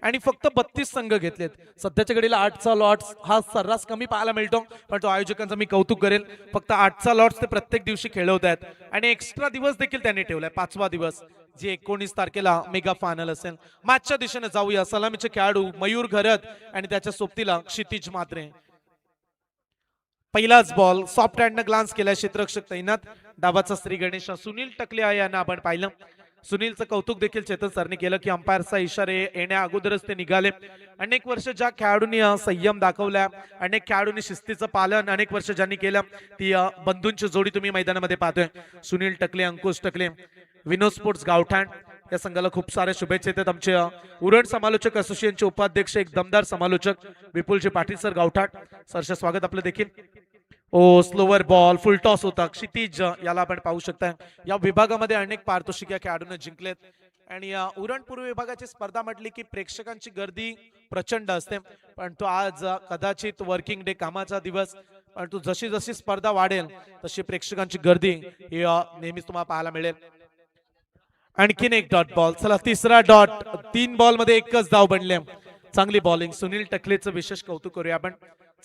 आणि फक्त 32 संघ घेतलेत. सध्याच्या घडीला 8चा लॉट्स हा सर्रास कमी पाहायला मिळतो, पण तो आयोजकांचा मी कौतुक करेल. फक्त 8चा लॉट्स ते प्रत्येक दिवशी खेळवत आहेत आणि एक्स्ट्रा दिवस देखील त्यांनी ठेवलाय, 5वा दिवस, जी 19 तारखेला मेगा फायनल असेल. मॅचच्या दिशेने जाऊया. सलामीचे खेळाडू मयूर घरत आणि त्याच्या सोबतीला क्षितिज मात्रे. पहिलाच बॉल सॉफ्ट हँडनं ग्लान्स केला, क्षेत्ररक्षक तैनात. डावाचा श्री गणेश सुनील टकले आहे यांना आपण पाहिलं. सुनीलचं कौतुक देखील चेतन सरने केलं की अंपायरचा इशारे येण्या अगोदरच ते निघाले. अनेक वर्ष ज्या खेळाडूंनी संयम दाखवला, अनेक खेळाडूंनी शिस्तीचं पालन अनेक वर्ष ज्यांनी केलं, ती बंधूंची जोडी तुम्ही मैदानामध्ये पाहतोय. सुनील टकले, अंकुश टकले, विनोद स्पोर्ट्स गावठाण या संघाला खूप साऱ्या शुभेच्छा येतात. आमचे उरण समालोचक असोसिएशनचे उपाध्यक्ष, एक दमदार समालोचक विपुलजी पाटील सर गावठाण, सरचे स्वागत आपलं देखील. ओ स्लोवर बॉल, फुल टॉस होता. क्षितिज याला आपण पाहू शकता. या विभागामध्ये अनेक पारितोषिक या खेळाडूंना जिंकलेत. आणि उरण पूर्व विभागाची स्पर्धा म्हटली की प्रेक्षकांची गर्दी प्रचंड असते, पण तो आज कदाचित वर्किंग डे, कामाचा दिवस, परंतु जशी जशी स्पर्धा वाढेल तशी प्रेक्षकांची गर्दी ही नेहमीच तुम्हाला पाहायला मिळेल. आणखीन एक डॉट बॉल. चला तिसरा डॉट. 3 बॉल मध्ये एकच धाव बनले. चांगली बॉलिंग. सुनील टकलेचं विशेष कौतुक करूया आपण.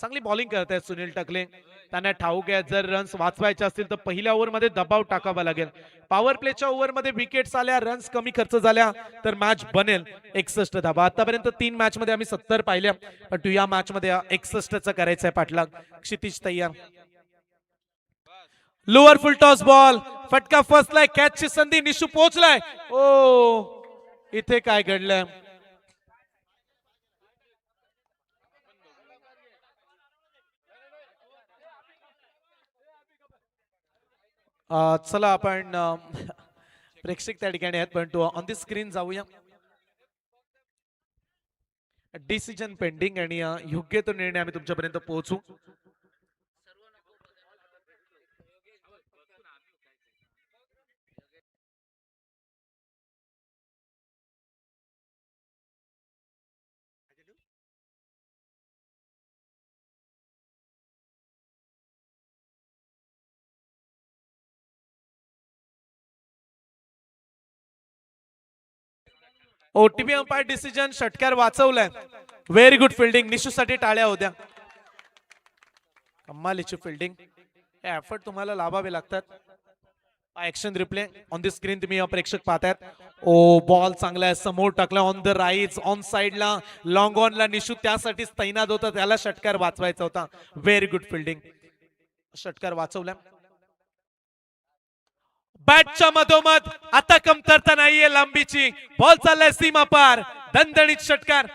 चांगली बॉलिंग करतायत सुनील टकले. त्यांना ठाऊक आहे जर रन्स वाचवायचे असतील तर पहिल्या ओव्हरमध्ये दबाव टाकावा लागेल. पॉवर प्लेच्या ओव्हरमध्ये विकेट्स आल्या, रन्स कमी खर्च झाल्या तर मॅच बनेल 61 धावा. आतापर्यंत 3 मॅच मध्ये आम्ही 70 पाहिल्या, पण तू या मॅच मध्ये 61चा करायचा आहे पाठलाग. क्षितिज तयार. लोअर फुल टॉस बॉल, फटका फसलाय, कॅचची संधी, निशू पोहोचलाय. ओ इथे काय घडलंय? चला आपण प्रेक्षक त्या ठिकाणी आहेत, परंतु ऑन दी स्क्रीन जाऊया. डिसिजन पेंडिंग आणि योग्य तो निर्णय आम्ही तुमच्यापर्यंत पोहोचू. ओटीपी अंपायर डिसिजन, षटकार वाचवलाय. Very good fielding. निशूसाठी टाळ्या होत्या. कमालीची फिल्डिंग. हे एफर्ट तुम्हाला लावावे लागतात. Action replay on the screen तुम्ही प्रेक्षक पाहतायत. ओ बॉल चांगला आहे, समोर टाकला ऑन द राईट, ऑन साइडला, लॉंग ऑनला. निशू त्यासाठीच तैनात होता, त्याला षटकार वाचवायचा होता. Very good fielding. षटकार वाचवला. बॅटच्या मधोमध आता कमतरता नाहीये लांबीची. बॉल चाललाय सीमा पार, दणदणीत षटकार.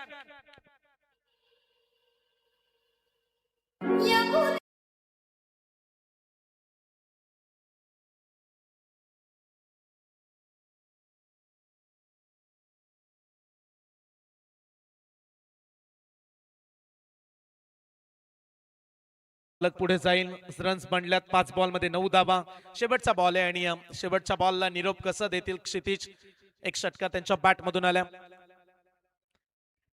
पुढे जाईल. रन्स बनल्यात 5 बॉल मध्ये 9 धावा. शेवटचा बॉल आहे आणि शेवटच्या बॉलला निरोप कसा देतील क्षितिज. एक षटकार त्यांच्या बॅट मधून आल्या.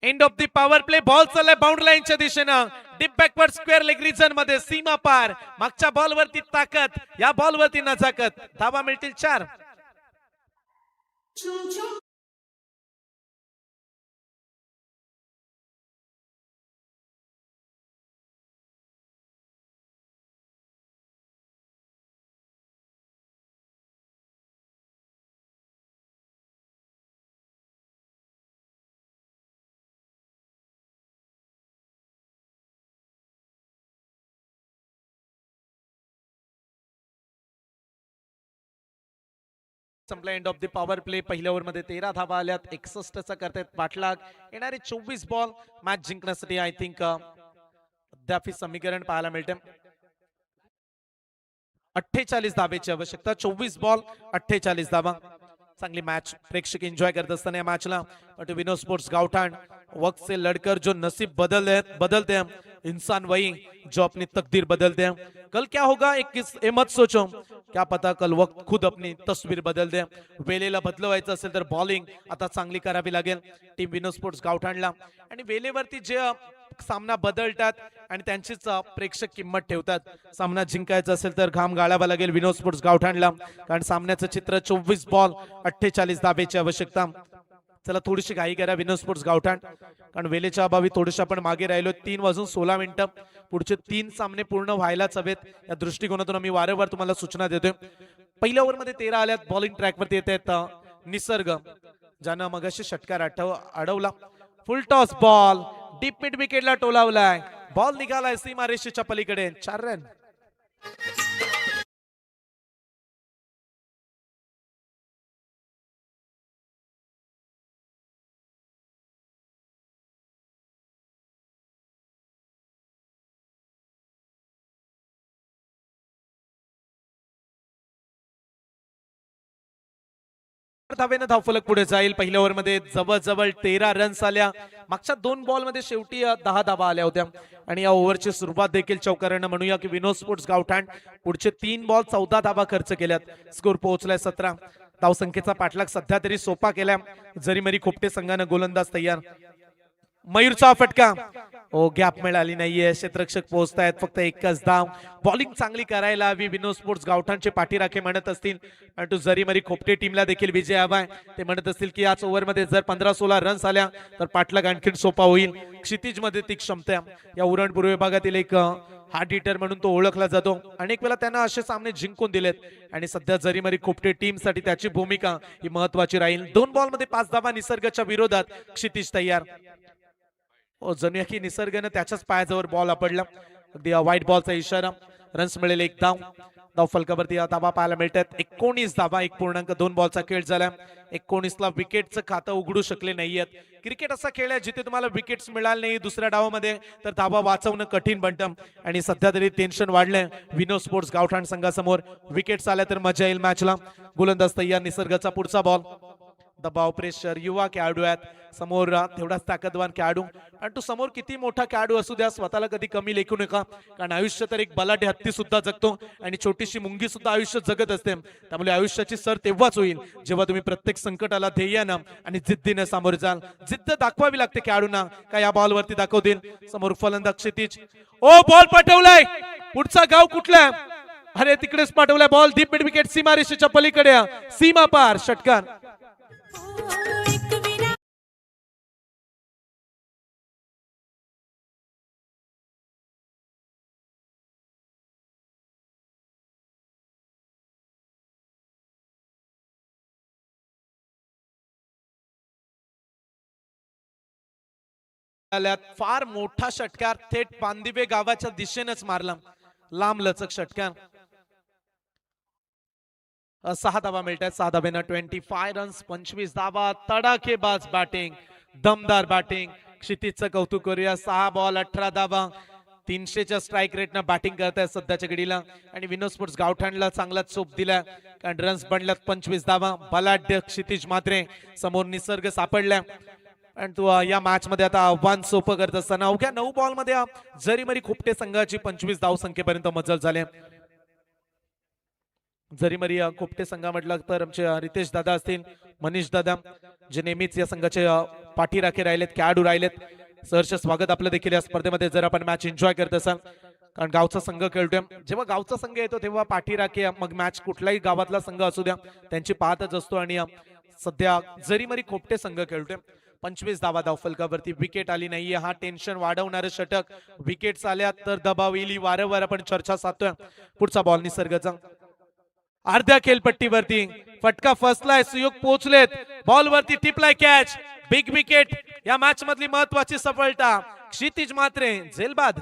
End of the power play. Ball चाललाय बाउंड्री लाईनच्या दिशेनं, deep backward square leg region मध्ये, सीमा पार. मागच्या बॉल वरती ताकद, या बॉल वरती नजाकत. धावा मिळतील 4. संपला end of the power play. पहिल्या ओव्हर मध्ये 13 धावा आल्यात. 61चा करतायत पाठलाग. येणारे 24 बॉल मॅच जिंकण्यासाठी आय थिंक अद्याप समीकरण पाहायला मिळते. 48 धावेची आवश्यकता. 24 बॉल 48 धावा. चांगली मॅच प्रेक्षक एंजॉय करत असताना या मॅचला. विनोद स्पोर्ट्स गावठाण, वक्त से लड़कर जो नसीब बदलते हैं, इंसान वही जो अपनी तकदीर बदलते हैं. कल क्या होगा ये मत सोचो, क्या पता कल वक्त खुद अपनी तस्वीर बदल दे. वेलेला बदलवायचं असेल तर बॉलिंग आता चांगली करावी लागेल टीम विनोद स्पोर्ट्स गावठाणला. आणि वेलेवरती जे सामना बदलतात आणि त्यांचीच प्रेक्षक किंमत ठेवतात. सामना जिंकायचा असेल तर घाम गाळावा लागेल विनोद स्पोर्ट्स गावठाणला, कारण सामन्याचं चित्र 24 बॉल 48 धावेची आवश्यकता. चला थोडीशी घाई करा विनोद स्पोर्ट्स गावठाण, कारण वेळेच्या अभावी थोडेसे आपण मागे राहिलो. 3:16 पुढचे 3 सामने पूर्ण व्हायलाच हवेत. या दृष्टिकोनातून आम्ही वारंवार तुम्हाला सूचना देतोय. पहिल्या ओव्हर मध्ये 13 आल्यात. बॉलिंग ट्रॅक वरती येत आहेत निसर्ग, ज्यानं मगाशी षटकार अडवला. Full toss ball deep mid विकेटला टोलावलाय. बॉल निघालाय सीमारेषेच्या पलीकडे 4 रन. धावेनं धावफलक पुढे जाईल. पहिल्या ओव्हरमध्ये जवळजवळ 13 रन्स आल्या. मागच्या 2 बॉलमध्ये शेवटी 10 धावा आल्या होत्या आणि या ओव्हरची सुरुवात देखील चौकारानं म्हणूया की विनोद स्पोर्ट्स गावठाण पुढचे 3 बॉल 14 धावा खर्च केल्यात. स्कोर पोहोचलाय 17. धावसंख्येचा पाठलाग सध्या तरी सोपा केला. जरीमरी खोपटे संघानं गोलंदाज तयार. मयूरचा फटका. गॅप मिळाली नाहीये. क्षेत्ररक्षक पोहोचतायत. फक्त एकच धाव. बॉलिंग चांगली करायला हवी विनोद स्पोर्ट्स गावठाणचे पाठीराखे म्हणत असतील. परंतु जरीमरी खोपटे टीमला देखील विजय हवाय. ते म्हणत असतील की याच ओव्हरमध्ये जर 15-16 रन्स आल्या तर पाठलाग आणखी सोपा होईल. क्षितिज मध्ये ती क्षमता या उरण पूर्व विभागातील एक हार्ड हिटर म्हणून तो ओळखला जातो. अनेक वेळा त्यांना असे सामने जिंकून दिलेत आणि सध्या जरीमरी खोपटे टीम साठी त्याची भूमिका ही महत्वाची राहील. 2 बॉलमध्ये 5 धावा निसर्गाच्या विरोधात. क्षितिज तयार. जणूया की निसर्गाने त्याच्याच पायाजवळ बॉल आपडला. अगदी व्हाईट बॉलचा इशारा. रन्स मिळेल 1 धाव. धाव फलकावरती धावा पाहायला मिळतात. 19 धावा. 1.2 बॉलचा खेळ झाला. 19ला विकेटचं खातं उघडू शकले नाहीयेत. क्रिकेट असा खेळ आहे जिथे तुम्हाला विकेट्स मिळाले नाही दुसऱ्या डावामध्ये तर धावा वाचवणं कठीण बनतं आणि सध्या तरी टेन्शन वाढलंय विनोद स्पोर्ट्स गावठाण संघासमोर. विकेट्स आल्या तर मजा येईल मॅचला. गोलंदाज तयार. निसर्गाचा पुढचा बॉल. दबाव प्रेशर. युवा खेळाडू आहेत समोर. तेवढाच ताकदवान खेळाडू. आणि तो समोर किती मोठा खेळाडू असू द्या स्वतःला कधी कमी लेखू नका. कारण आयुष्य तर एक बलाढ्य हत्ती सुद्धा जगतो आणि छोटीशी मुंगी सुद्धा आयुष्य जगत असते. त्यामुळे आयुष्याची सर तेव्हाच होईल जेव्हा तुम्ही प्रत्येक संकटाला ध्येयानं आणि जिद्दीनं सामोरे जाल. जिद्द दाखवावी लागते खेळाडूंना. काय या बॉलवरती दाखवतील. समोर फलंदाज क्षितिज. बॉल पाठवलाय. पुढचा गाव कुठला. अरे तिकडेच पाठवलाय बॉल. डीप मिड विकेट सीमारेषेच्या पलीकडे. सीमा पार. षटकार. फार मोठा षटकार थेट पांदिवे गावाच्या दिशेनेच मारला. लांब लचक षटकार. 6 धावा मिळतात. 6 धावेनं 25 रन्स. 25 धावा. तडाखेबाज बॅटिंग. दमदार बॅटिंग. क्षितिजचं कौतुक करूया. 6 बॉल 18 धावा. 300च्या स्ट्राईक रेटनं बॅटिंग करतायत सध्याच्या घडीला आणि विनोद स्पोर्ट्स गावठाणला चांगला चोप दिला कारण रन्स बनल्यात 25 धावा. बलाढ्य क्षितिज मात्रे. समोर निसर्ग सापडला आणि तो या मॅच मध्ये आता आव्हान सोपं करत असताना अवघ्या 9 बॉल मध्ये जरीमरी खोपटे संघाची 25 धाव संख्येपर्यंत मजल झाले. जरीमरी खोपटे संघा म्हटलं तर आमचे रितेश दादा असतील, मनीष दादा जे नेहमीच या संघाचे पाठीराखे राहिलेत, खेळाडू राहिलेत. सहर्ष स्वागत आपलं देखील या स्पर्धेमध्ये जर आपण मॅच एन्जॉय करत असाल कारण गावचा संघ खेळतोय. जेव्हा गावचा संघ येतो तेव्हा पाठीराखे मग मॅच कुठलाही गावातला संघ असू द्या त्यांची पाहतच असतो आणि सध्या जरीमरी खोपटे संघ खेळतोय. 25 धावा धाव फलकावरती. विकेट आली नाहीये. हा टेन्शन वाढवणारं षटक. विकेट्स आल्या तर दबाव येईल. वारंवार आपण चर्चा साधतोय. पुढचा बॉल निसर्गाचा. अर्ध्या खेळपट्टीवरती फटका फसलाय. सुयोग पोहोचलेत. बॉल वरती टिपलाय कॅच. Big wicket. या मॅच मधली महत्वाची सफलता. क्षितिज मात्रे झेलबाद.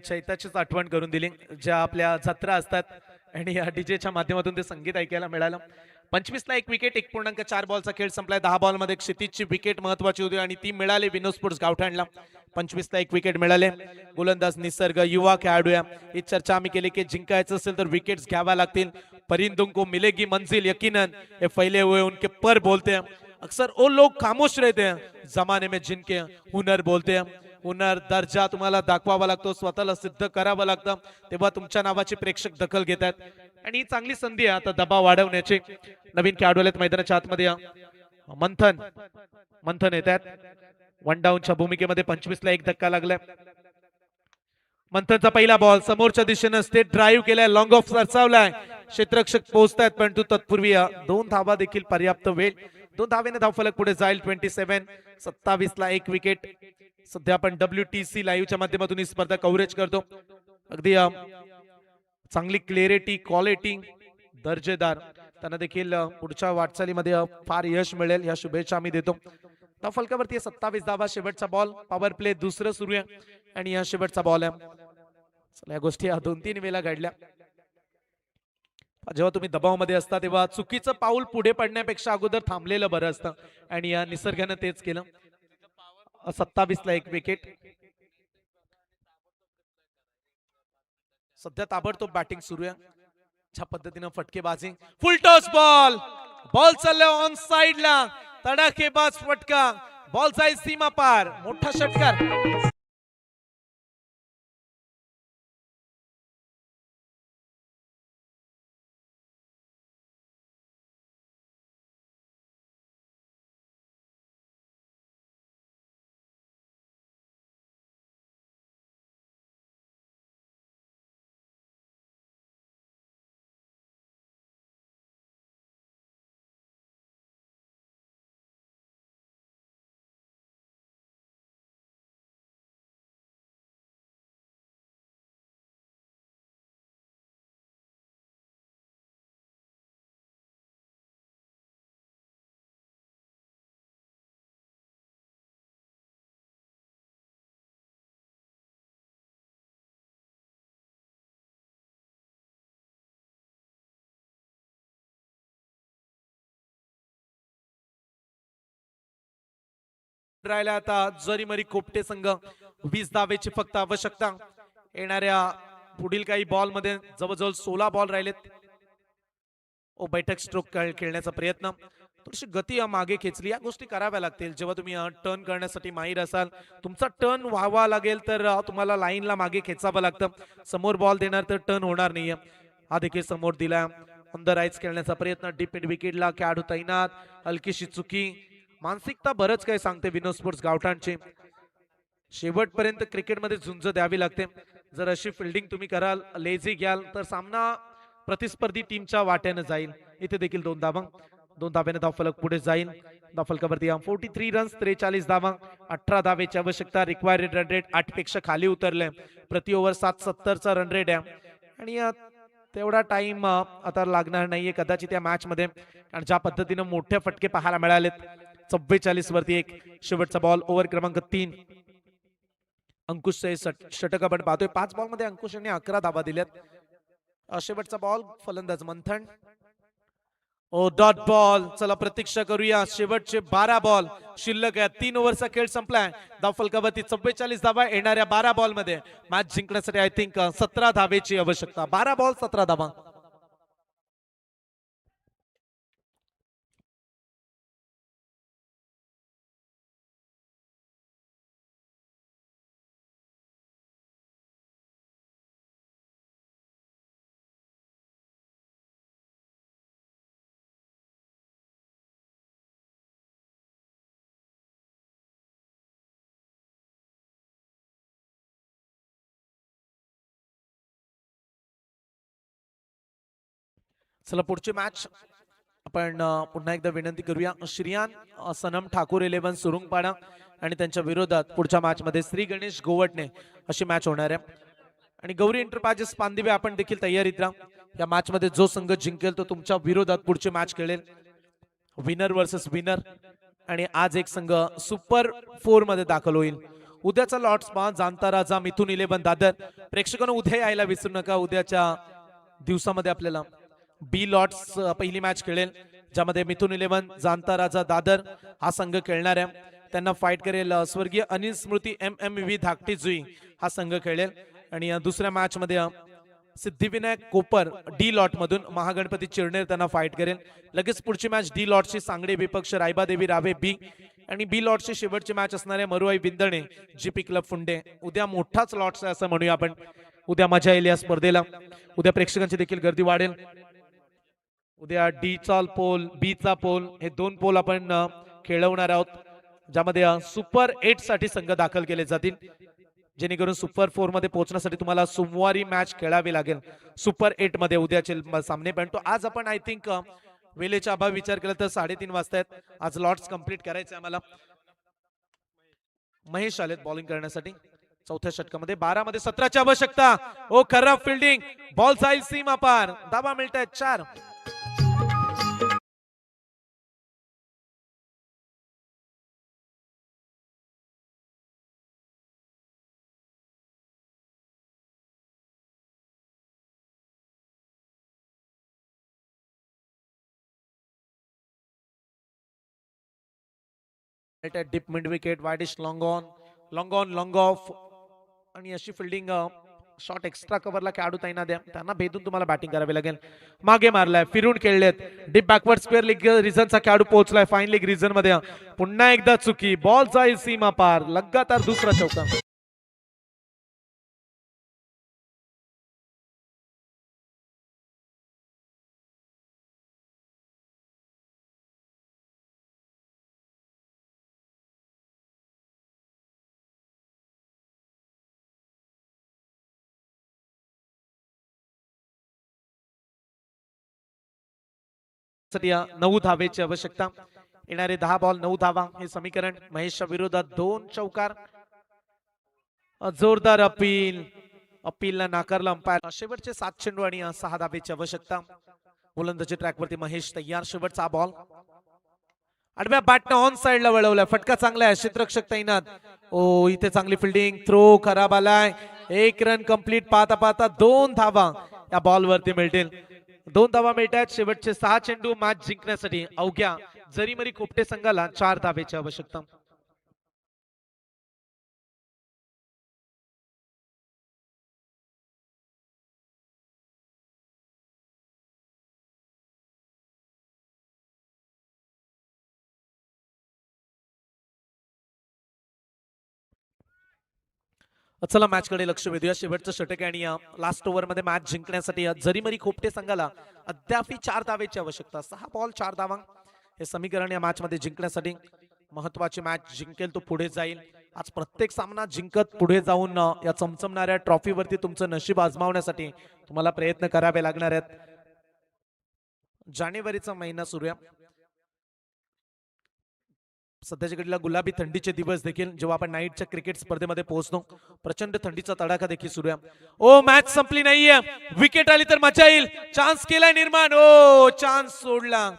चैताचीच आठवण करून दिली ज्या आपल्या जत्रा असतात आणि या डीजेच्या माध्यमातून ते संगीत ऐकायला मिळालं. 25 ला 1 विकेट. 1.4 बॉलचा खेळ संपलाय. 10 बॉल मध्ये क्षितिजची विकेट महत्वाची होती आणि ती मिळाली विनोद स्पोर्ट्स गावठाणला. 25 ला 1 विकेट मिळाले. गोलंदाज निसर्ग युवा खेळाडू आहे. ही चर्चा आम्ही केली की जिंकायचं असेल तर विकेट्स घ्याव्या लागतील. परिंदों को मिलेगी मंजिल यकीनन ये फैले हुए उनके पर बोलते हैं. अक्सर वो लोग खामोश रहते हैं जमाने में जिनके हुनर बोलते हैं. हुनर दर्जा तुम्हाला दाखवावा लागतो, स्वतःला सिद्ध करावं लागतं, तेव्हा तुमच्या नावाची प्रेक्षक दखल घेत आहेत. आणि ही चांगली संधी आहे आता दबाव वाढवण्याची. नवीन खेळाडू आहेत मैदानाच्या आतमध्ये. मंथन येत आहेत वन डाऊनच्या भूमिकेमध्ये. 25 ला एक धक्का लागलाय. मंथनचा पहिला बॉल समोरच्या दिशेनं स्टेट ड्राईव्ह केलाय, लॉंग ऑफ सरसावलाय, क्षेत्ररक्षक पोहोचतायत, परंतु तत्पूर्वी 2 धावा देखील पर्याप्त वेळ. 2 धावेने धावफलक पुढे जाईल. 27 ला एक विकेट. सध्या आपण WTC लाईव्हच्या माध्यमातून ही स्पर्धा कव्हरेज करतो. अगदी चांगली क्लिअरिटी, क्वालिटी, दर्जेदार त्यांना देखील पुढच्या वाटचालीमध्ये फार यश मिळेल या शुभेच्छा आम्ही देतो. धावफलकावरती 27 धावा. शेवटचा बॉल पॉवर प्ले दुसरं सुरू आहे आणि या शेवटचा बॉल आहे. चला, या गोष्टी 2-3 वेळा घडल्या. जेव्हा तुम्ही दबावामध्ये असता तेव्हा चुकीचं पाऊल पुढे पडण्यापेक्षा अगोदर थांबलेलं बरं असतं आणि या निसर्गानं तेच केलं. 27 ला एक विकेट. सध्या ताबडतोब बॅटिंग सुरू आहे. ज्या पद्धतीनं फटकेबाजी, फुल टॉस बॉल, बॉल चालला ऑन साइडला, तडाखेबाज फटका, बॉल जाईल सीमा पार, मोठा षटकार. राहिला आता जरीमरी कोपटे संघ. 20 धावेची फक्त आवश्यकता. येणाऱ्या पुढील काही बॉल मध्ये जवळजवळ 16 बॉल राहिलेत. बैठक स्ट्रोक खेळण्याचा प्रयत्न, थोडीशी गती मागे खेचली. या गोष्टी कराव्या लागतील जेव्हा तुम्ही टर्न करण्यासाठी माहीर असाल. तुमचा टर्न व्हावा लागेल तर तुम्हाला लाईनला मागे खेचावं लागतं. समोर बॉल देणार तर टर्न होणार नाहीये. हा देखील समोर दिला. ऑन द राईट्स खेळण्याचा प्रयत्न. डीप मिड विकेटला खेळाडू तैनात. हलकीशी चुकी. मानसिकता बरंच काही सांगते विनोद स्पोर्ट्स गावठाणची. शेवटपर्यंत क्रिकेटमध्ये झुंज द्यावी लागते. जर अशी फिल्डिंग तुम्ही कराल, लेझी घ्याल तर सामना प्रतिस्पर्धी टीमच्या वाट्यानं जाईल. इथे देखील 2 धावा. 2 धाव्याने धावफलक पुढे जाईल. धावफलकावरती 43 रन्स, 43 धावा, 18 धावेची आवश्यकता. रिक्वायर्ड रन रेट 8 पेक्षा खाली उतरले. प्रति ओव्हर 770चा रन रेट आहे आणि तेवढा टाइम आता लागणार नाहीये कदाचित या मॅच मध्ये. आणि ज्या पद्धतीने मोठे फटके पाहायला मिळालेत. 44 वरती एक. शेवटचा बॉल ओव्हर क्रमांक 3. अंकुशचे षटक आपण पाहतोय. 5 बॉल मध्ये अंकुशने 11 धावा दिल्यात. शेवटचा बॉल फलंदाज मंथन. Dot ball. चला प्रतीक्षा करूया. शेवटचे 12 बॉल शिल्लक आहेत. 3 ओव्हरचा खेळ संपलाय. धावफलकावरती 44 धावा. येणाऱ्या 12 बॉल मध्ये मॅच जिंकण्यासाठी आय थिंक 17 धावेची आवश्यकता. 12 बॉल 17 धावा. चला पुढची मॅच आपण पुन्हा एकदा विनंती करूया. श्रियान सनम ठाकूर 11 सुरुंगपाडा आणि त्यांच्या विरोधात पुढच्या मॅच मध्ये श्री गणेश गोवटणे अशी मॅच होणार आहे. आणि गौरी एंटरप्राइजेस पांदिवे आपण देखील तयारीत राहा. या मॅच मध्ये जो संघ जिंकेल तो तुमच्या विरोधात पुढची मॅच खेळेल. Winner versus winner. आणि आज एक संघ सुपर 4 मध्ये दाखल होईल. उद्याचा लॉट्स पहा. जाणता राजा, मिथुन 11 दादर. प्रेक्षकांना उद्या यायला विसरू नका. उद्याच्या दिवसामध्ये आपल्याला बी लॉट्स पहिली मॅच खेळेल ज्यामध्ये मिथुन 11 जाणता राजा दादर हा संघ खेळणार आहे. त्यांना फाईट करेल स्वर्गीय अनिल स्मृती MMV धाकटी जुई हा संघ खेळेल. आणि दुसऱ्या मॅच मध्ये सिद्धिविनायक कोपर डी लॉट मधून महागणपती चिरनेर त्यांना फाईट करेल. लगेच पुढची मॅच डी लॉटची सांगडे विपक्ष रायबादेवी रावे बी आणि बी लॉट्सची शेवटची मॅच असणार आहे मरुआई विंदणे जीपी क्लब फुंडे. उद्या मोठाच लॉट्स आहे असं म्हणूया आपण. उद्या मजा येईल या स्पर्धेला. उद्या प्रेक्षकांची देखील गर्दी वाढेल. उद्या डी चा पोल, बी चा पोल हे दोन पोल आपण खेळवणार आहोत, ज्यामध्ये सुपर 8 साठी संघ दाखल केले जातील, जेणेकरून सुपर 4 मध्ये पोहोचण्यासाठी तुम्हाला सोमवारी मॅच खेळावी लागेल सुपर 8 मध्ये उद्याचे सामने. पण तो आज आपण आय थिंक वेळेच्या अभावी विचार केला तर 3:30 वाजता आहेत. आज लॉट्स कंप्लीट करायचे आम्हाला. महेश आलेत बॉलिंग करण्यासाठी चौथ्या षटकामध्ये. 12 मध्ये 17ची आवश्यकता. ओ खराब फिल्डिंग, बॉल जाईल सीमा पार, धावा मिळत आहेत 4. Deep mid wicket, widish long on long of, आणि अशी फिल्डिंग शॉट एक्स्ट्रा कव्हरला खेळाडू ताईंना द्या, त्यांना भेदून तुम्हाला बॅटिंग करावी लागेल. मागे मारलाय, फिरून खेळलेत, डीप बॅकवर्ड स्क्वेअर लीग रिझनचा खेळाडू पोहोचलाय फाईन लीग रिझन मध्ये. पुन्हा एकदा चुकी, बॉल जाईल सीमा पार, लगातार दुसरा चौका. साठी 9 धावेची आवश्यकता. येणारे 10 बॉल 9 धावा हे समीकरण. महेशच्या विरोधात 2 चौकार. जोरदार अपीलला नाकारला अंपायर. शेवटचे 7 चेंडू आणि 6 धावेची आवश्यकता. गोलंदाजी ट्रॅकवरती महेश तयार. शेवटचा बॉल आडव्या बॅटनं ऑन साइडला वळवलाय, फटका चांगला आहे क्षेत्ररक्षक तैनात. ओ इथे चांगली फिल्डिंग, थ्रो खराब आलाय. 1 रन कंप्लीट. पाहता पाहता 2 धावा या बॉल वरती मिळतील. 2 धावा मिळतात. शेवटचे 6 चेंडू मॅच जिंकण्यासाठी अवघ्या जरीमरी खोपटे संघाला 4 धावेची आवश्यकता. चला मॅच कडे लक्ष वेधूया. शेवटचं षटक आहे आणि लास्ट ओव्हर मध्ये मॅच जिंकण्यासाठी जरीमरी खोपटे संघाला अद्याप 4 धावेची आवश्यकता. 6 बॉल 4 धावा हे समीकरण या मॅच मध्ये जिंकण्यासाठी. महत्वाची मॅच जिंकेल तो पुढे जाईल. आज प्रत्येक सामना जिंकत पुढे जाऊन या चमचमणाऱ्या ट्रॉफीवरती तुमचं नशीब आजमावण्यासाठी तुम्हाला प्रयत्न करावे लागणार आहेत. जानेवारीचा महिना सुरू आहे. सध्याच्या घडीला गुलाबी थंडीचे दिवस देखील, जेव्हा आपण नाईटच्या क्रिकेट स्पर्धेमध्ये पोहोचतो, प्रचंड थंडीचा तडाखा देखील सुरू आहे. ओ मॅच संपली नाहीये, विकेट आली तर मजा येईल. चान्स केलाय निर्माण, ओ चान्स सोडला.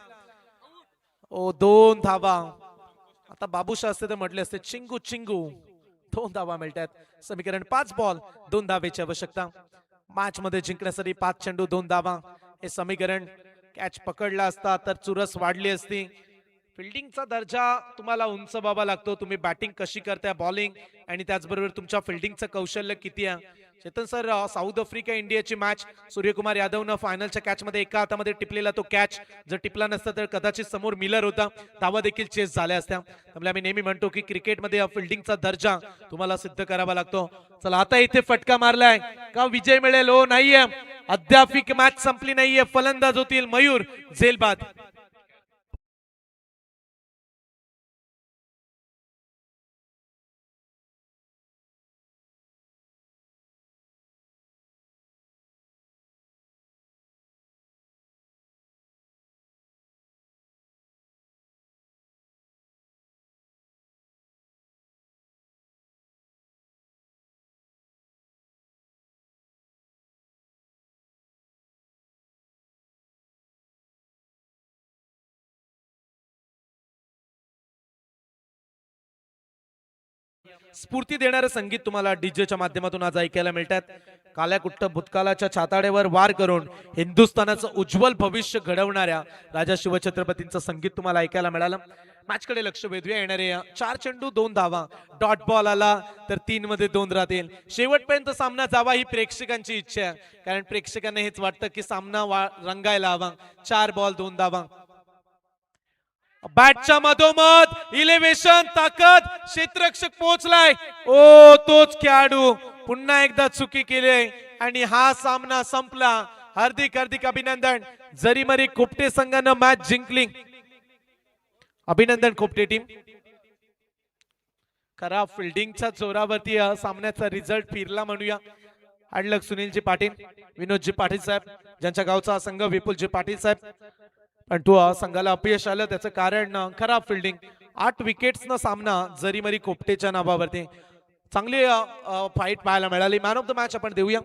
ओ 2 धावा. आता बाबूशाह असते तर म्हटले असते चिंगू चिंगू. 2 धावा मिळतात. समीकरण 5 बॉल 2 धावेची आवश्यकता. मॅच मध्ये जिंकण्यासाठी 5 चेंडू 2 धावा हे समीकरण. कॅच पकडला असता तर चुरस वाढली असती. फिल्डिंगचा दर्जा तुम्हाला उंच बाबा लागतो. तुम्ही बॅटिंग कशी करताय, बॉलिंग, आणि त्याचबरोबर तुमच्या फिल्डिंगचं कौशल्य किती आहे. चेतन सर, साऊथ आफ्रिका इंडियाची मॅच सूर्यकुमार यादवनं फायनलच्या कॅच मध्ये एका हातामध्ये टिपलेला तो कॅच जर टिपला नसता तर कदाचित समोर मिलर होता, धावा देखील चेस झाल्या असत्या. त्यामुळे आम्ही नेहमी म्हणतो की क्रिकेटमध्ये फिल्डिंगचा दर्जा तुम्हाला सिद्ध करावा लागतो. चला आता इथे फटका मारलाय का विजय मिळेल? हो नाहीये, अद्याप मॅच संपली नाहीये. फलंदाज होतील मयूर झेलबाद. स्फूर्ती देणारं संगीत तुम्हाला डीजेच्या माध्यमातून आज ऐकायला मिळतात. काल्याकुट्ट भूतकाळाच्या छाताड्यावर वार करून हिंदुस्थानाचं उज्ज्वल भविष्य घडवणाऱ्या राजा शिवछत्रपतींचं संगीत तुम्हाला ऐकायला मिळालं. मॅच कडे लक्ष वेधूया. येणारे 4 चेंडू 2 धावा. डॉट बॉल आला तर 3 मध्ये 2 राहतील. शेवटपर्यंत सामना जावा ही प्रेक्षकांची इच्छा आहे, कारण प्रेक्षकांना हेच वाटतं की सामना रंगायला हवा. 4 बॉल 2 धावा. बॅटच्या मधोमध इलेव्हेशन ताकद क्षेत्ररक्षक पोहोचलाय. ओ तोच खेळाडू पुन्हा एकदा चुकी केली आणि हा सामना संपला. हार्दिक हार्दिक अभिनंदन. जरीमरी खोपटे संघानं मॅच जिंकली. अभिनंदन खोपटे टीम. खरा फिल्डिंगच्या जोरावरती सामन्याचा रिझल्ट फिरला म्हणूया. अडलक सुनीलजी पाटील, विनोदजी पाटील साहेब, ज्यांच्या गावचा संघ विपुलजी पाटील साहेब. पण तो संघाला अपयश आलं त्याचं कारण खराब फिल्डिंग. 8 विकेट्सनं सामना जरीमरी खोपटेच्या नावावरती. चांगली फाईट पाहायला मिळाली. मॅन ऑफ द मॅच आपण देऊया.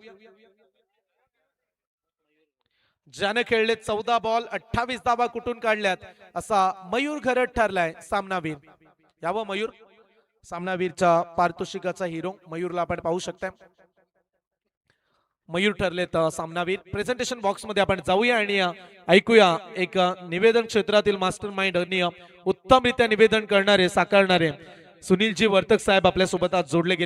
ज्याने खेळले 14 बॉल 28 धावा कुठून काढल्यात असा मयूर घरत ठरलाय सामनावीर. यावं मयूर. सामनावीरच्या पारितोषिकाचा हिरो मयूरला आपण पाहू शकता. मयूर ठरलेत सामनावीर. प्रेझेंटेशन बॉक्स मध्ये आपण जाऊया आणि ऐकूया एक निवेदन क्षेत्रातील मास्टर माइंड आणि उत्तमरित्या निवेदन करणारे साकारणारे सुनीलजी वर्तक साहेब आपल्या सोबत आज जोडले गेले.